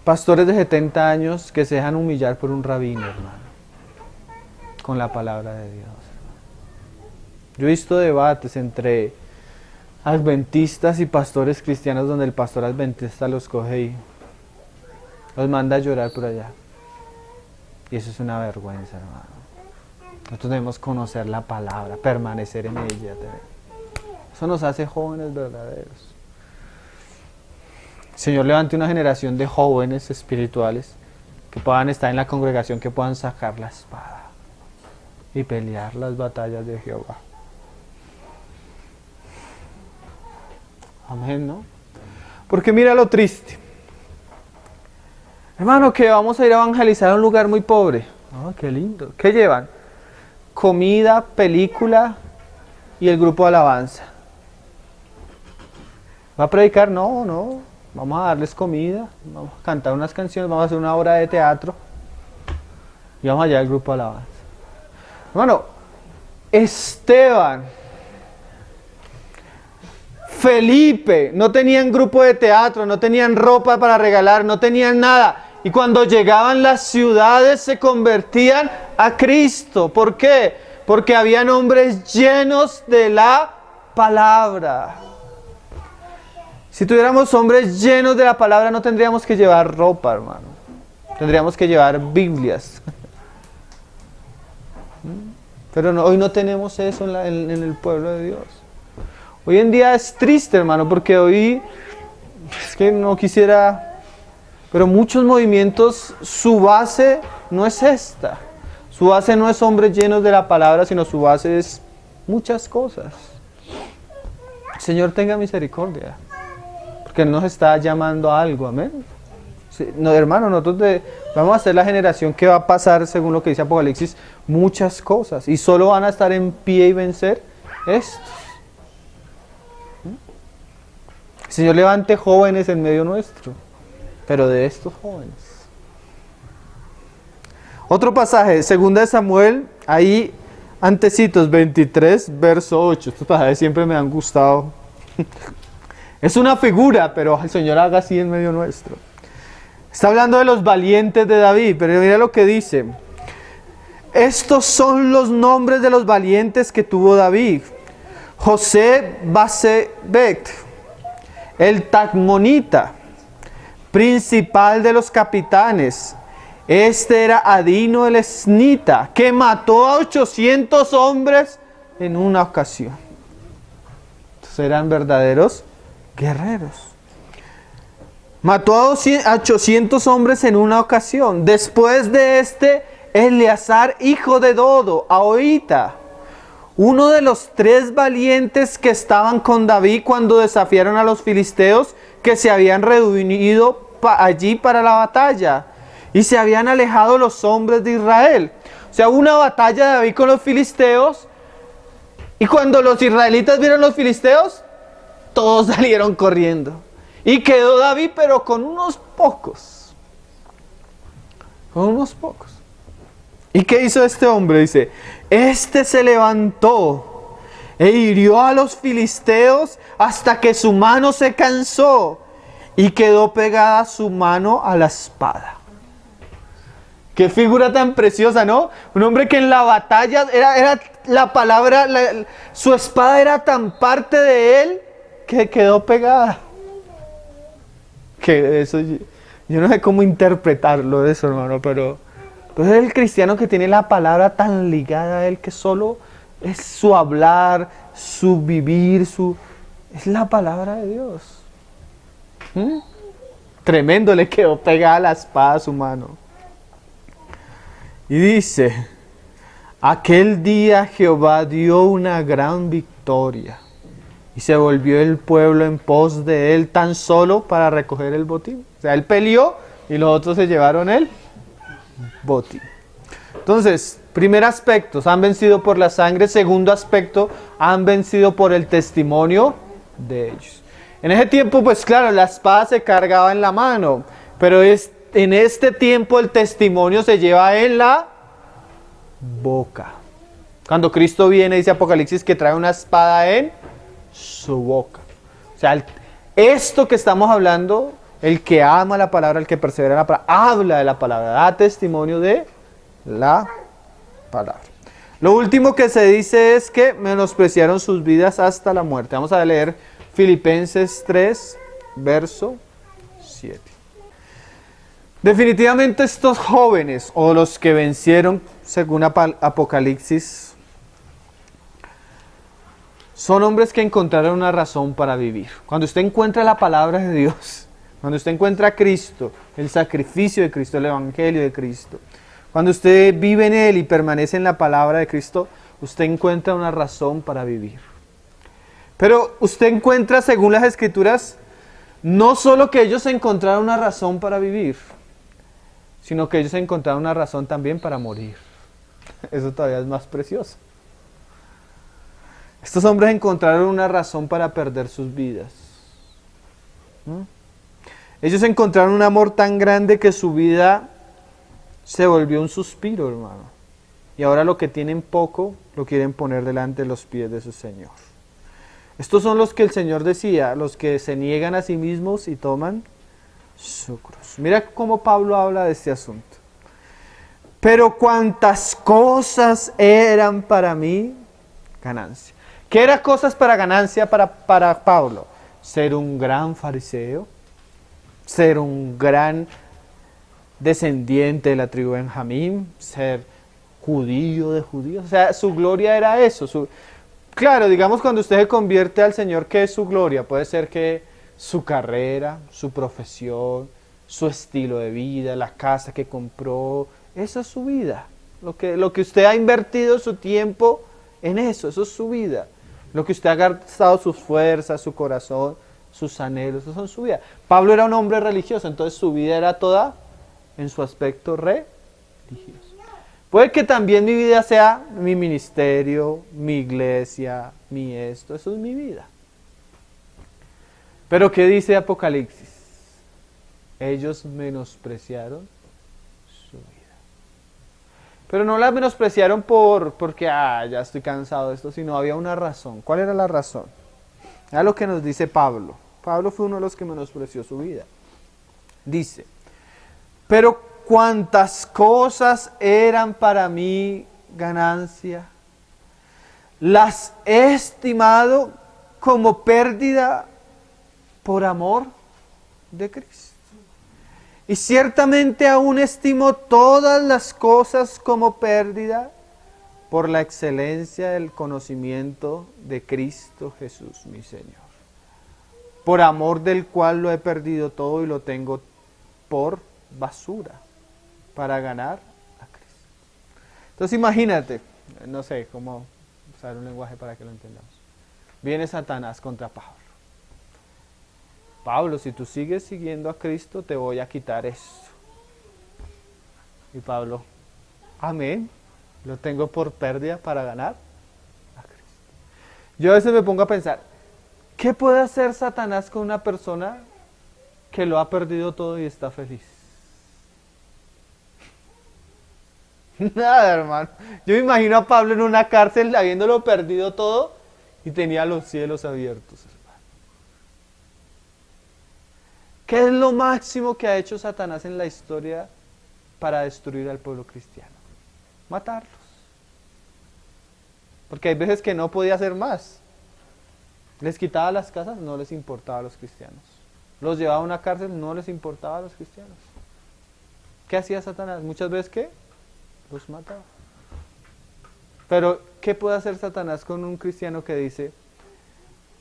pastores de 70 años que se dejan humillar por un rabino, hermano, con la palabra de Dios. Yo he visto debates entre adventistas y pastores cristianos donde el pastor adventista los coge y los manda a llorar por allá. Y eso es una vergüenza, hermano. Nosotros debemos conocer la palabra, permanecer en ella. Eso nos hace jóvenes verdaderos. El Señor levante una generación de jóvenes espirituales que puedan estar en la congregación, que puedan sacar la espada y pelear las batallas de Jehová. Amén, ¿no? Porque mira lo triste. Hermano, que vamos a ir a evangelizar a un lugar muy pobre. Oh, qué lindo. ¿Qué llevan? Comida, película y el grupo de alabanza. ¿Va a predicar? No. Vamos a darles comida, vamos a cantar unas canciones, vamos a hacer una obra de teatro y vamos allá al grupo de alabanza. Hermano, Esteban, Felipe, no tenían grupo de teatro, no tenían ropa para regalar, no tenían nada. Y cuando llegaban las ciudades se convertían a Cristo. ¿Por qué? Porque habían hombres llenos de la palabra. Si tuviéramos hombres llenos de la palabra no tendríamos que llevar ropa, hermano. Tendríamos que llevar Biblias. Pero no, hoy no tenemos eso en el pueblo de Dios. Hoy en día es triste, hermano, porque hoy, es que no quisiera... Pero muchos movimientos, su base no es esta. Su base no es hombres llenos de la palabra, sino su base es muchas cosas. El Señor tenga misericordia, porque Él nos está llamando a algo, amén. Sí, no, hermano, nosotros vamos a ser la generación que va a pasar, según lo que dice Apocalipsis, muchas cosas. Y solo van a estar en pie y vencer estos. El Señor levante jóvenes en medio nuestro. Pero de estos jóvenes. Otro pasaje, 2 de Samuel, ahí antecitos, 23, verso 8. Estos pasajes siempre me han gustado. Es una figura, pero el Señor haga así en medio nuestro. Está hablando de los valientes de David, pero mira lo que dice. Estos son los nombres de los valientes que tuvo David. José Basebet, el Tacmonita, principal de los capitanes. Este era Adino el Esnita, que mató a 800 hombres en una ocasión. Entonces eran verdaderos guerreros. Mató a 800 hombres en una ocasión. Después de Eleazar, hijo de Dodo, Ahoita, uno de los 3 valientes que estaban con David cuando desafiaron a los filisteos, que se habían reunido allí para la batalla y se habían alejado los hombres de Israel. O sea, hubo una batalla de David con los filisteos, y cuando los israelitas vieron los filisteos, todos salieron corriendo. Y quedó David, pero con unos pocos. Con unos pocos. ¿Y qué hizo este hombre? Dice, este se levantó e hirió a los filisteos hasta que su mano se cansó y quedó pegada su mano a la espada. Qué figura tan preciosa, ¿no? Un hombre que en la batalla era la palabra, su espada era tan parte de él que quedó pegada. Que eso, yo no sé cómo interpretarlo eso, hermano, pero es el cristiano que tiene la palabra tan ligada a él que solo es su hablar, su vivir, es la palabra de Dios. Tremendo, le quedó pegada la espada a su mano. Y dice, aquel día Jehová dio una gran victoria y se volvió el pueblo en pos de él tan solo para recoger el botín. O sea, él peleó y los otros se llevaron el botín. Entonces, primer aspecto, han vencido por la sangre. Segundo aspecto, han vencido por el testimonio de ellos. En ese tiempo, pues claro, la espada se cargaba en la mano, pero en este tiempo el testimonio se lleva en la boca. Cuando Cristo viene, dice Apocalipsis, que trae una espada en su boca. O sea, esto que estamos hablando, el que ama la palabra, el que persevera en la palabra, habla de la palabra, da testimonio de la palabra. Lo último que se dice es que menospreciaron sus vidas hasta la muerte. Vamos a leer Filipenses 3, verso 7. Definitivamente estos jóvenes, o los que vencieron según Apocalipsis, son hombres que encontraron una razón para vivir. Cuando usted encuentra la palabra de Dios, cuando usted encuentra a Cristo, el sacrificio de Cristo, el evangelio de Cristo, cuando usted vive en Él y permanece en la palabra de Cristo, usted encuentra una razón para vivir. Pero usted encuentra, según las Escrituras, no solo que ellos encontraron una razón para vivir, sino que ellos encontraron una razón también para morir. Eso todavía es más precioso. Estos hombres encontraron una razón para perder sus vidas. Ellos encontraron un amor tan grande que su vida se volvió un suspiro, hermano. Y ahora lo que tienen poco, lo quieren poner delante de los pies de su Señor. Estos son los que el Señor decía, los que se niegan a sí mismos y toman su cruz. Mira cómo Pablo habla de este asunto. Pero cuantas cosas eran para mí ganancia. ¿Qué eran cosas para ganancia para Pablo? Ser un gran fariseo, ser un gran descendiente de la tribu de Benjamín, ser judío de judíos. O sea, su gloria era eso. Claro, digamos cuando usted se convierte al Señor, ¿qué es su gloria? Puede ser que su carrera, su profesión, su estilo de vida, la casa que compró, eso es su vida. Lo que usted ha invertido su tiempo en eso es su vida. Lo que usted ha gastado sus fuerzas, su corazón, sus anhelos, eso son su vida. Pablo era un hombre religioso, entonces su vida era toda en su aspecto religioso. Puede que también mi vida sea mi ministerio, mi iglesia, mi esto, eso es mi vida. Pero ¿qué dice Apocalipsis? Ellos menospreciaron su vida. Pero no la menospreciaron porque ya estoy cansado de esto, sino había una razón. ¿Cuál era la razón? Era lo que nos dice Pablo. Pablo fue uno de los que menospreció su vida. Dice, Pero cuantas cosas eran para mí ganancia, las he estimado como pérdida por amor de Cristo. Y ciertamente aún estimo todas las cosas como pérdida por la excelencia del conocimiento de Cristo Jesús, mi Señor, por amor del cual lo he perdido todo y lo tengo por basura, para ganar a Cristo. Entonces imagínate, no sé cómo usar un lenguaje para que lo entendamos. Viene Satanás contra Pablo. Pablo, si tú sigues siguiendo a Cristo, te voy a quitar esto. Y Pablo, amén, lo tengo por pérdida para ganar a Cristo. Yo a veces me pongo a pensar, ¿qué puede hacer Satanás con una persona que lo ha perdido todo y está feliz? Nada, hermano. Yo me imagino a Pablo en una cárcel habiéndolo perdido todo y tenía los cielos abiertos, hermano. ¿Qué es lo máximo que ha hecho Satanás en la historia para destruir al pueblo cristiano? Matarlos. Porque hay veces que no podía hacer más. Les quitaba las casas, no les importaba a los cristianos. Los llevaba a una cárcel, no les importaba a los cristianos. ¿Qué hacía Satanás? Muchas veces, ¿qué? Los mataba. Pero, ¿qué puede hacer Satanás con un cristiano que dice,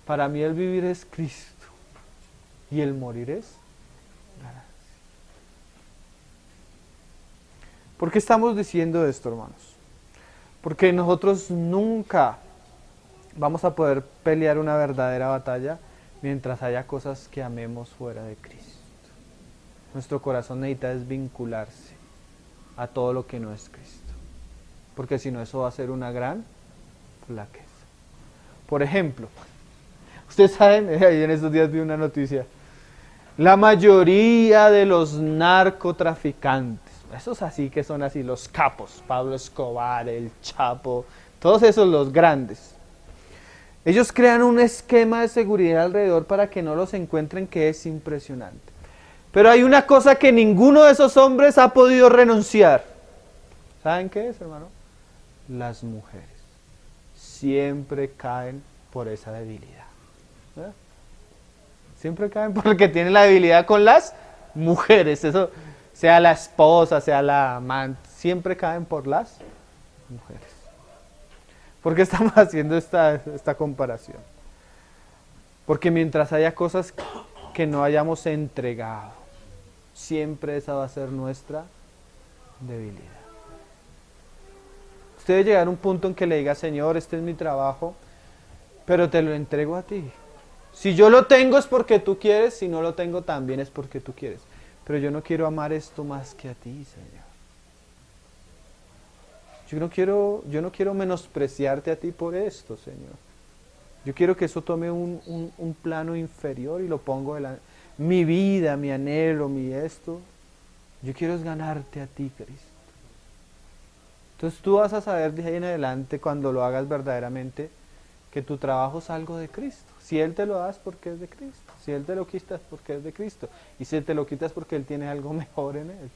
para mí el vivir es Cristo y el morir es ganancia? ¿Por qué estamos diciendo esto, hermanos? Porque nosotros nunca vamos a poder pelear una verdadera batalla mientras haya cosas que amemos fuera de Cristo. Nuestro corazón necesita desvincularse a todo lo que no es Cristo. Porque si no, eso va a ser una gran flaqueza. Por ejemplo, ustedes saben, ahí en estos días vi una noticia, la mayoría de los narcotraficantes, esos así que son así, los capos, Pablo Escobar, el Chapo, todos esos los grandes, ellos crean un esquema de seguridad alrededor para que no los encuentren, que es impresionante. Pero hay una cosa que ninguno de esos hombres ha podido renunciar. ¿Saben qué es, hermano? Las mujeres. Siempre caen por esa debilidad. ¿Eh? Siempre caen porque tienen la debilidad con las mujeres. Eso, sea la esposa, sea la amante, siempre caen por las mujeres. ¿Por qué estamos haciendo esta comparación? Porque mientras haya cosas que no hayamos entregado, siempre esa va a ser nuestra debilidad. Usted debe llegar a un punto en que le diga, Señor, este es mi trabajo, pero te lo entrego a ti. Si yo lo tengo es porque tú quieres, si no lo tengo también es porque tú quieres. Pero yo no quiero amar esto más que a ti, Señor. Yo no quiero menospreciarte a ti por esto, Señor. Yo quiero que eso tome un plano inferior y lo pongo delante. Mi vida, mi anhelo, mi esto. Yo quiero es ganarte a ti, Cristo. Entonces tú vas a saber de ahí en adelante, cuando lo hagas verdaderamente, que tu trabajo es algo de Cristo. Si Él te lo da es porque es de Cristo. Si Él te lo quita es porque es de Cristo. Y si te lo quita es porque Él tiene algo mejor en Él.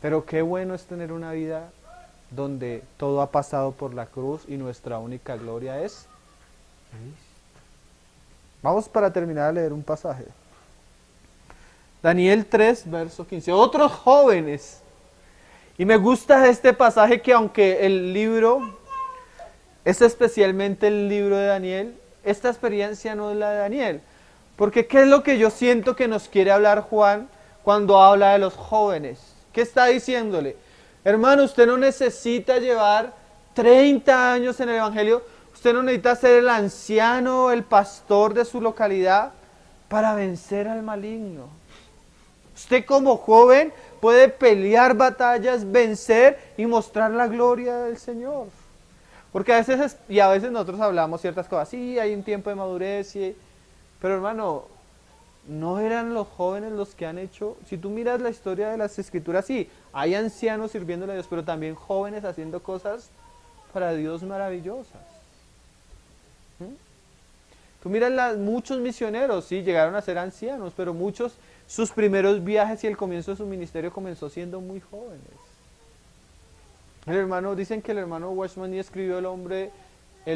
Pero qué bueno es tener una vida donde todo ha pasado por la cruz y nuestra única gloria es Cristo. Vamos para terminar a leer un pasaje. Daniel 3, verso 15. Otros jóvenes. Y me gusta este pasaje, que aunque el libro es especialmente el libro de Daniel, esta experiencia no es la de Daniel. Porque ¿qué es lo que yo siento que nos quiere hablar Juan cuando habla de los jóvenes? ¿Qué está diciéndole? Hermano, usted no necesita llevar 30 años en el Evangelio. Usted no necesita ser el anciano, el pastor de su localidad para vencer al maligno. Usted como joven puede pelear batallas, vencer y mostrar la gloria del Señor. Porque a veces nosotros hablamos ciertas cosas, sí, hay un tiempo de madurez, sí, pero hermano, no eran los jóvenes los que han hecho. Si tú miras la historia de las Escrituras, sí, hay ancianos sirviéndole a Dios, pero también jóvenes haciendo cosas para Dios maravillosas. Tú miras muchos misioneros, sí, llegaron a ser ancianos, pero muchos, sus primeros viajes y el comienzo de su ministerio comenzó siendo muy jóvenes. Dicen que el hermano Watchman Nee escribió El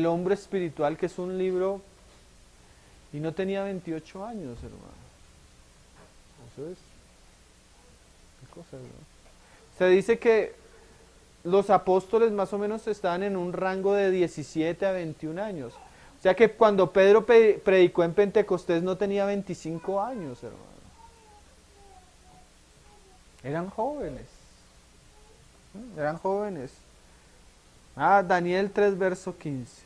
hombre espiritual, que es un libro, y no tenía 28 años, hermano. Eso es qué cosa, ¿no? Se dice que los apóstoles más o menos estaban en un rango de 17 a 21 años. O sea que cuando Pedro predicó en Pentecostés no tenía 25 años, hermano. Eran jóvenes. Eran jóvenes. Daniel 3, verso 15.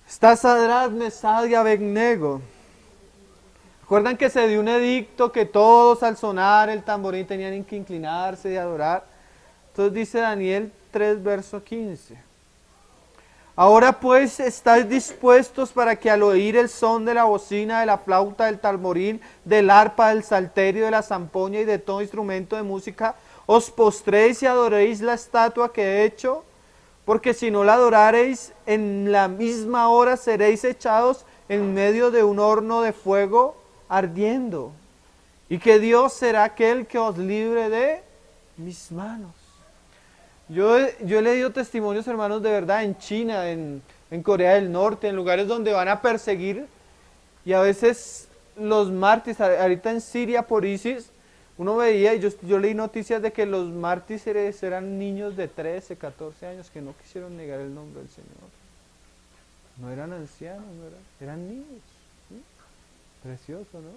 Está Sadrach, Mesach y Abednego. ¿Recuerdan que se dio un edicto que todos al sonar el tamborín tenían que inclinarse y adorar? Entonces dice Daniel 3, verso 15. Ahora pues estáis dispuestos para que al oír el son de la bocina, de la flauta, del tamborín, del arpa, del salterio, de la zampoña y de todo instrumento de música, os postréis y adoréis la estatua que he hecho, porque si no la adorareis, en la misma hora seréis echados en medio de un horno de fuego ardiendo, y que Dios será aquel que os libre de mis manos. Yo he leído testimonios, hermanos, de verdad, en China, en Corea del Norte, en lugares donde van a perseguir, y a veces los mártires, ahorita en Siria por ISIS, uno veía, y yo leí noticias de que los mártires eran niños de 13, 14 años que no quisieron negar el nombre del Señor. No eran ancianos, eran niños. ¿Sí? Precioso, ¿no?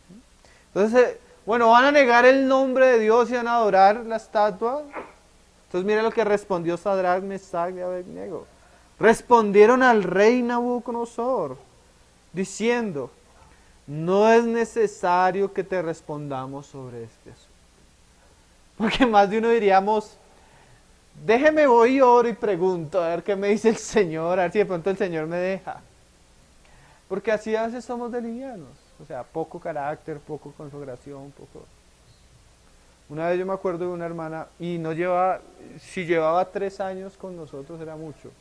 ¿Sí? Entonces, bueno, van a negar el nombre de Dios y van a adorar la estatua. Entonces mira lo que respondió Sadrach, Mesach y Abednego. Respondieron al rey Nabucodonosor, diciendo: no es necesario que te respondamos sobre este asunto. Porque más de uno diríamos: déjeme voy y oro y pregunto, a ver qué me dice el Señor, a ver si de pronto el Señor me deja. Porque así a veces somos de livianos. O sea, poco carácter, poco consagración, poco... Una vez yo me acuerdo de una hermana, y si llevaba 3 años con nosotros era mucho.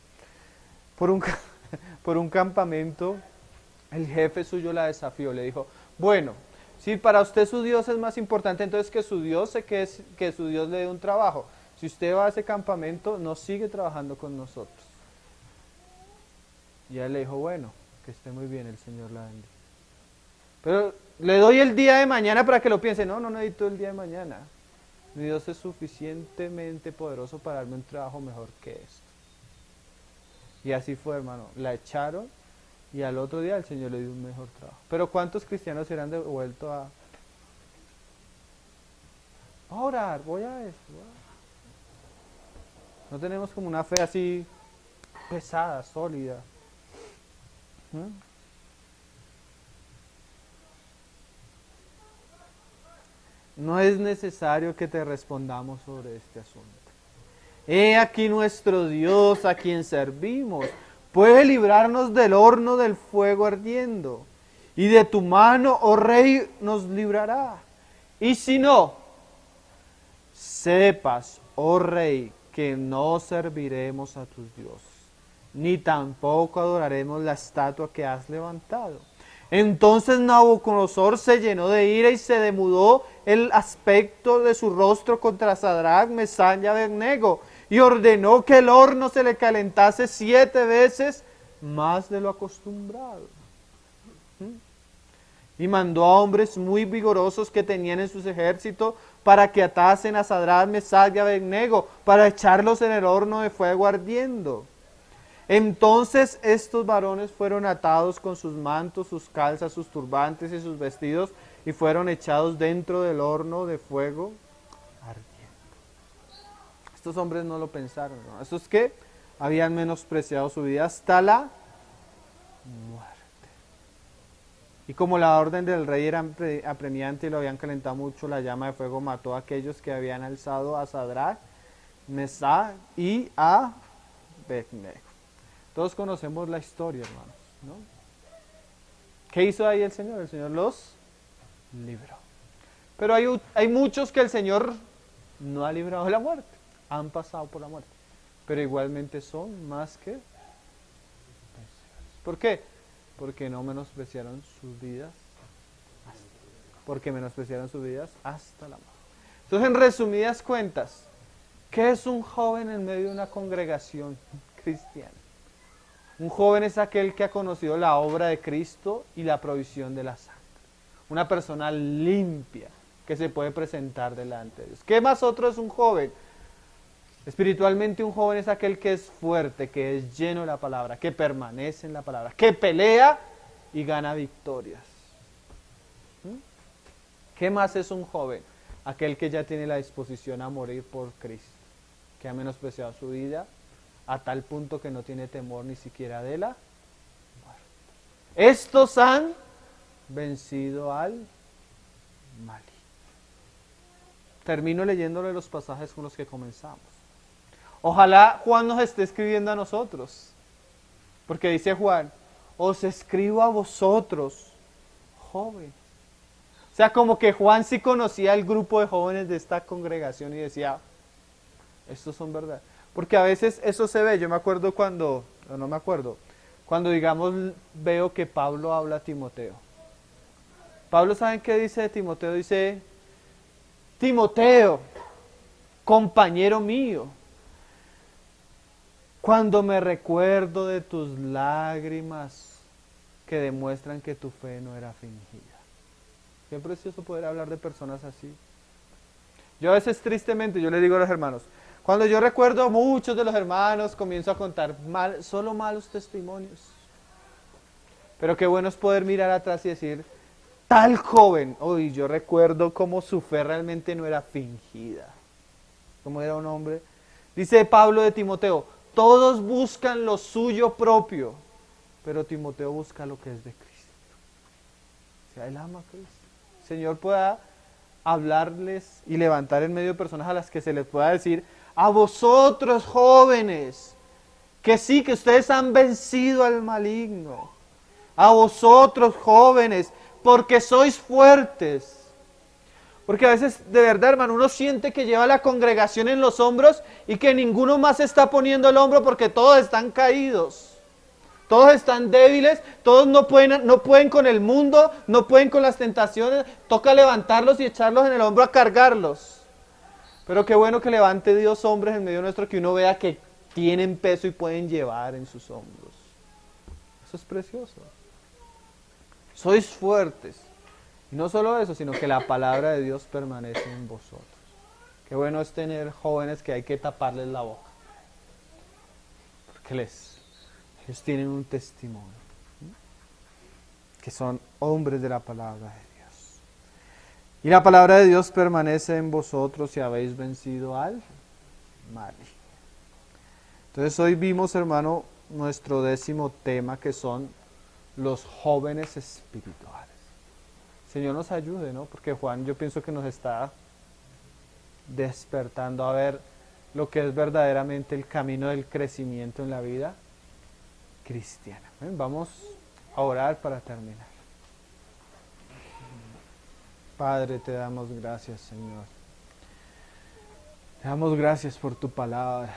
Por un campamento, el jefe suyo la desafió, le dijo: bueno, si para usted su Dios es más importante, entonces que su Dios que su Dios le dé un trabajo. Si usted va a ese campamento, no sigue trabajando con nosotros. Y él le dijo: bueno, que esté muy bien, el Señor la bendiga. Pero le doy el día de mañana para que lo piense. No necesito el día de mañana. Mi Dios es suficientemente poderoso para darme un trabajo mejor que esto. Y así fue, hermano. La echaron y al otro día el Señor le dio un mejor trabajo. Pero ¿cuántos cristianos se han devuelto a orar? Voy a esto. No tenemos como una fe así pesada, sólida. No es necesario que te respondamos sobre este asunto. He aquí nuestro Dios a quien servimos puede librarnos del horno del fuego ardiendo, y de tu mano, oh rey, nos librará. Y si no, sepas, oh rey, que no serviremos a tus dioses, ni tampoco adoraremos la estatua que has levantado. Entonces Nabucodonosor se llenó de ira y se demudó el aspecto de su rostro contra Sadrach, Mesach y Abednego, y ordenó que el horno se le calentase 7 veces más de lo acostumbrado. Y mandó a hombres muy vigorosos que tenían en sus ejércitos para que atasen a Sadrach, Mesach y Abednego, para echarlos en el horno de fuego ardiendo. Entonces estos varones fueron atados con sus mantos, sus calzas, sus turbantes y sus vestidos, y fueron echados dentro del horno de fuego ardiendo. Estos hombres no lo pensaron, ¿no? Estos que habían menospreciado su vida hasta la muerte. Y como la orden del rey era apremiante y lo habían calentado mucho, la llama de fuego mató a aquellos que habían alzado a Sadrach, Mesach y a Abednego. Todos conocemos la historia, hermanos, ¿no? ¿Qué hizo ahí el Señor? El Señor los libró. Pero hay muchos que el Señor no ha librado de la muerte. Han pasado por la muerte. Pero igualmente son más que preciosos. ¿Por qué? Porque no menospreciaron sus vidas. Porque menospreciaron sus vidas hasta la muerte. Entonces, en resumidas cuentas, ¿qué es un joven en medio de una congregación cristiana? Un joven es aquel que ha conocido la obra de Cristo y la provisión de la sangre. Una persona limpia que se puede presentar delante de Dios. ¿Qué más otro es un joven? Espiritualmente un joven es aquel que es fuerte, que es lleno de la palabra, que permanece en la palabra, que pelea y gana victorias. ¿Qué más es un joven? Aquel que ya tiene la disposición a morir por Cristo, que ha menospreciado su vida a tal punto que no tiene temor ni siquiera de la muerte. Estos han vencido al maligno. Termino leyéndole los pasajes con los que comenzamos. Ojalá Juan nos esté escribiendo a nosotros, porque dice Juan, os escribo a vosotros, jóvenes. O sea, como que Juan sí conocía el grupo de jóvenes de esta congregación y decía, estos son verdad. Porque a veces eso se ve, yo me acuerdo cuando, o no me acuerdo, cuando digamos veo que Pablo habla a Timoteo. Pablo, ¿saben qué dice de Timoteo? Dice, Timoteo, compañero mío, cuando me recuerdo de tus lágrimas que demuestran que tu fe no era fingida. Qué precioso poder hablar de personas así. Yo a veces tristemente, yo le digo a los hermanos, cuando yo recuerdo a muchos de los hermanos, comienzo a contar solo malos testimonios. Pero qué bueno es poder mirar atrás y decir, tal joven, hoy yo recuerdo cómo su fe realmente no era fingida. Cómo era un hombre. Dice Pablo de Timoteo, todos buscan lo suyo propio, pero Timoteo busca lo que es de Cristo. O sea, él ama a Cristo. El Señor pueda hablarles y levantar en medio de personas a las que se les pueda decir, a vosotros jóvenes, que sí, que ustedes han vencido al maligno. A vosotros jóvenes, porque sois fuertes. Porque a veces, de verdad, hermano, uno siente que lleva la congregación en los hombros y que ninguno más está poniendo el hombro porque todos están caídos. Todos están débiles, todos no pueden con el mundo, no pueden con las tentaciones. Toca levantarlos y echarlos en el hombro a cargarlos. Pero qué bueno que levante Dios hombres en medio nuestro que uno vea que tienen peso y pueden llevar en sus hombros. Eso es precioso. Sois fuertes. Y no solo eso, sino que la palabra de Dios permanece en vosotros. Qué bueno es tener jóvenes que hay que taparles la boca. Porque ellos tienen un testimonio. Que son hombres de la palabra de Dios. Y la palabra de Dios permanece en vosotros y habéis vencido al maligno. Entonces hoy vimos, hermano, nuestro 10º tema, que son los jóvenes espirituales. Señor nos ayude, ¿no? Porque Juan, yo pienso que nos está despertando a ver lo que es verdaderamente el camino del crecimiento en la vida cristiana. Vamos a orar para terminar. Padre, te damos gracias, Señor. Te damos gracias por tu palabra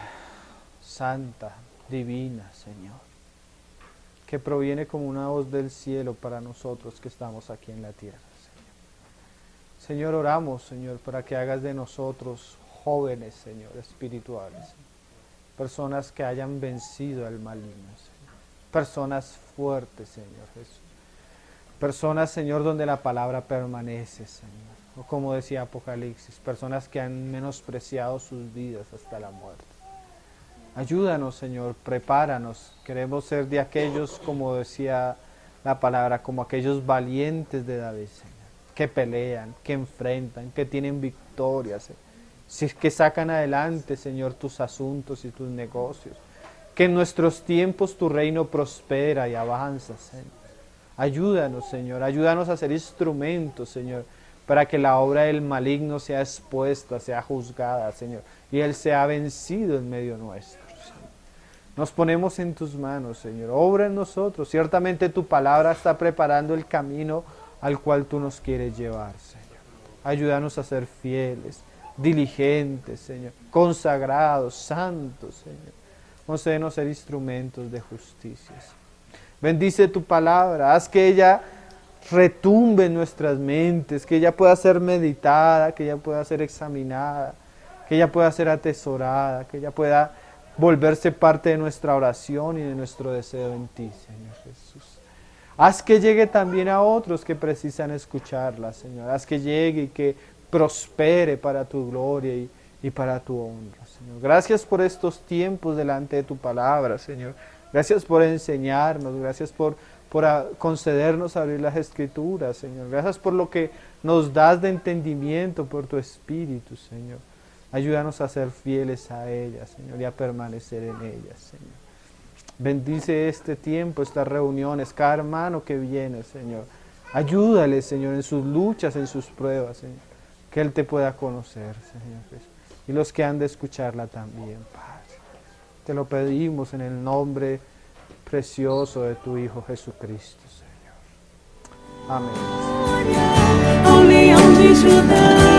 santa, divina, Señor, que proviene como una voz del cielo para nosotros que estamos aquí en la tierra, Señor. Señor, oramos, Señor, para que hagas de nosotros jóvenes, Señor, espirituales, personas que hayan vencido al maligno, Señor, personas fuertes, Señor Jesús, personas, Señor, donde la palabra permanece, Señor, o como decía Apocalipsis, personas que han menospreciado sus vidas hasta la muerte. Ayúdanos, Señor, prepáranos. Queremos ser de aquellos, como decía la palabra, como aquellos valientes de David, Señor, que pelean, que enfrentan, que tienen victorias, que sacan adelante, Señor, tus asuntos y tus negocios. Que en nuestros tiempos tu reino prospera y avanza, Señor. Ayúdanos, Señor, ayúdanos a ser instrumentos, Señor, para que la obra del maligno sea expuesta, sea juzgada, Señor, y él sea vencido en medio nuestro. Nos ponemos en tus manos, Señor. Obra en nosotros. Ciertamente tu palabra está preparando el camino al cual tú nos quieres llevar, Señor. Ayúdanos a ser fieles, diligentes, Señor, consagrados, santos, Señor. Concédenos ser instrumentos de justicia. Bendice tu palabra, haz que ella retumbe en nuestras mentes, que ella pueda ser meditada, que ella pueda ser examinada, que ella pueda ser atesorada, que ella pueda volverse parte de nuestra oración y de nuestro deseo en ti, Señor Jesús. Haz que llegue también a otros que precisan escucharla, Señor. Haz que llegue y que prospere para tu gloria y para tu honra, Señor. Gracias por estos tiempos delante de tu palabra, Señor. Gracias por enseñarnos, gracias por concedernos abrir las Escrituras, Señor. Gracias por lo que nos das de entendimiento por tu Espíritu, Señor. Ayúdanos a ser fieles a ellas, Señor, y a permanecer en ellas, Señor. Bendice este tiempo, estas reuniones, cada hermano que viene, Señor. Ayúdale, Señor, en sus luchas, en sus pruebas, Señor. Que Él te pueda conocer, Señor Jesús. Y los que han de escucharla también, Padre. Te lo pedimos en el nombre precioso de tu Hijo Jesucristo, Señor. Amén. Ao leão de Judá.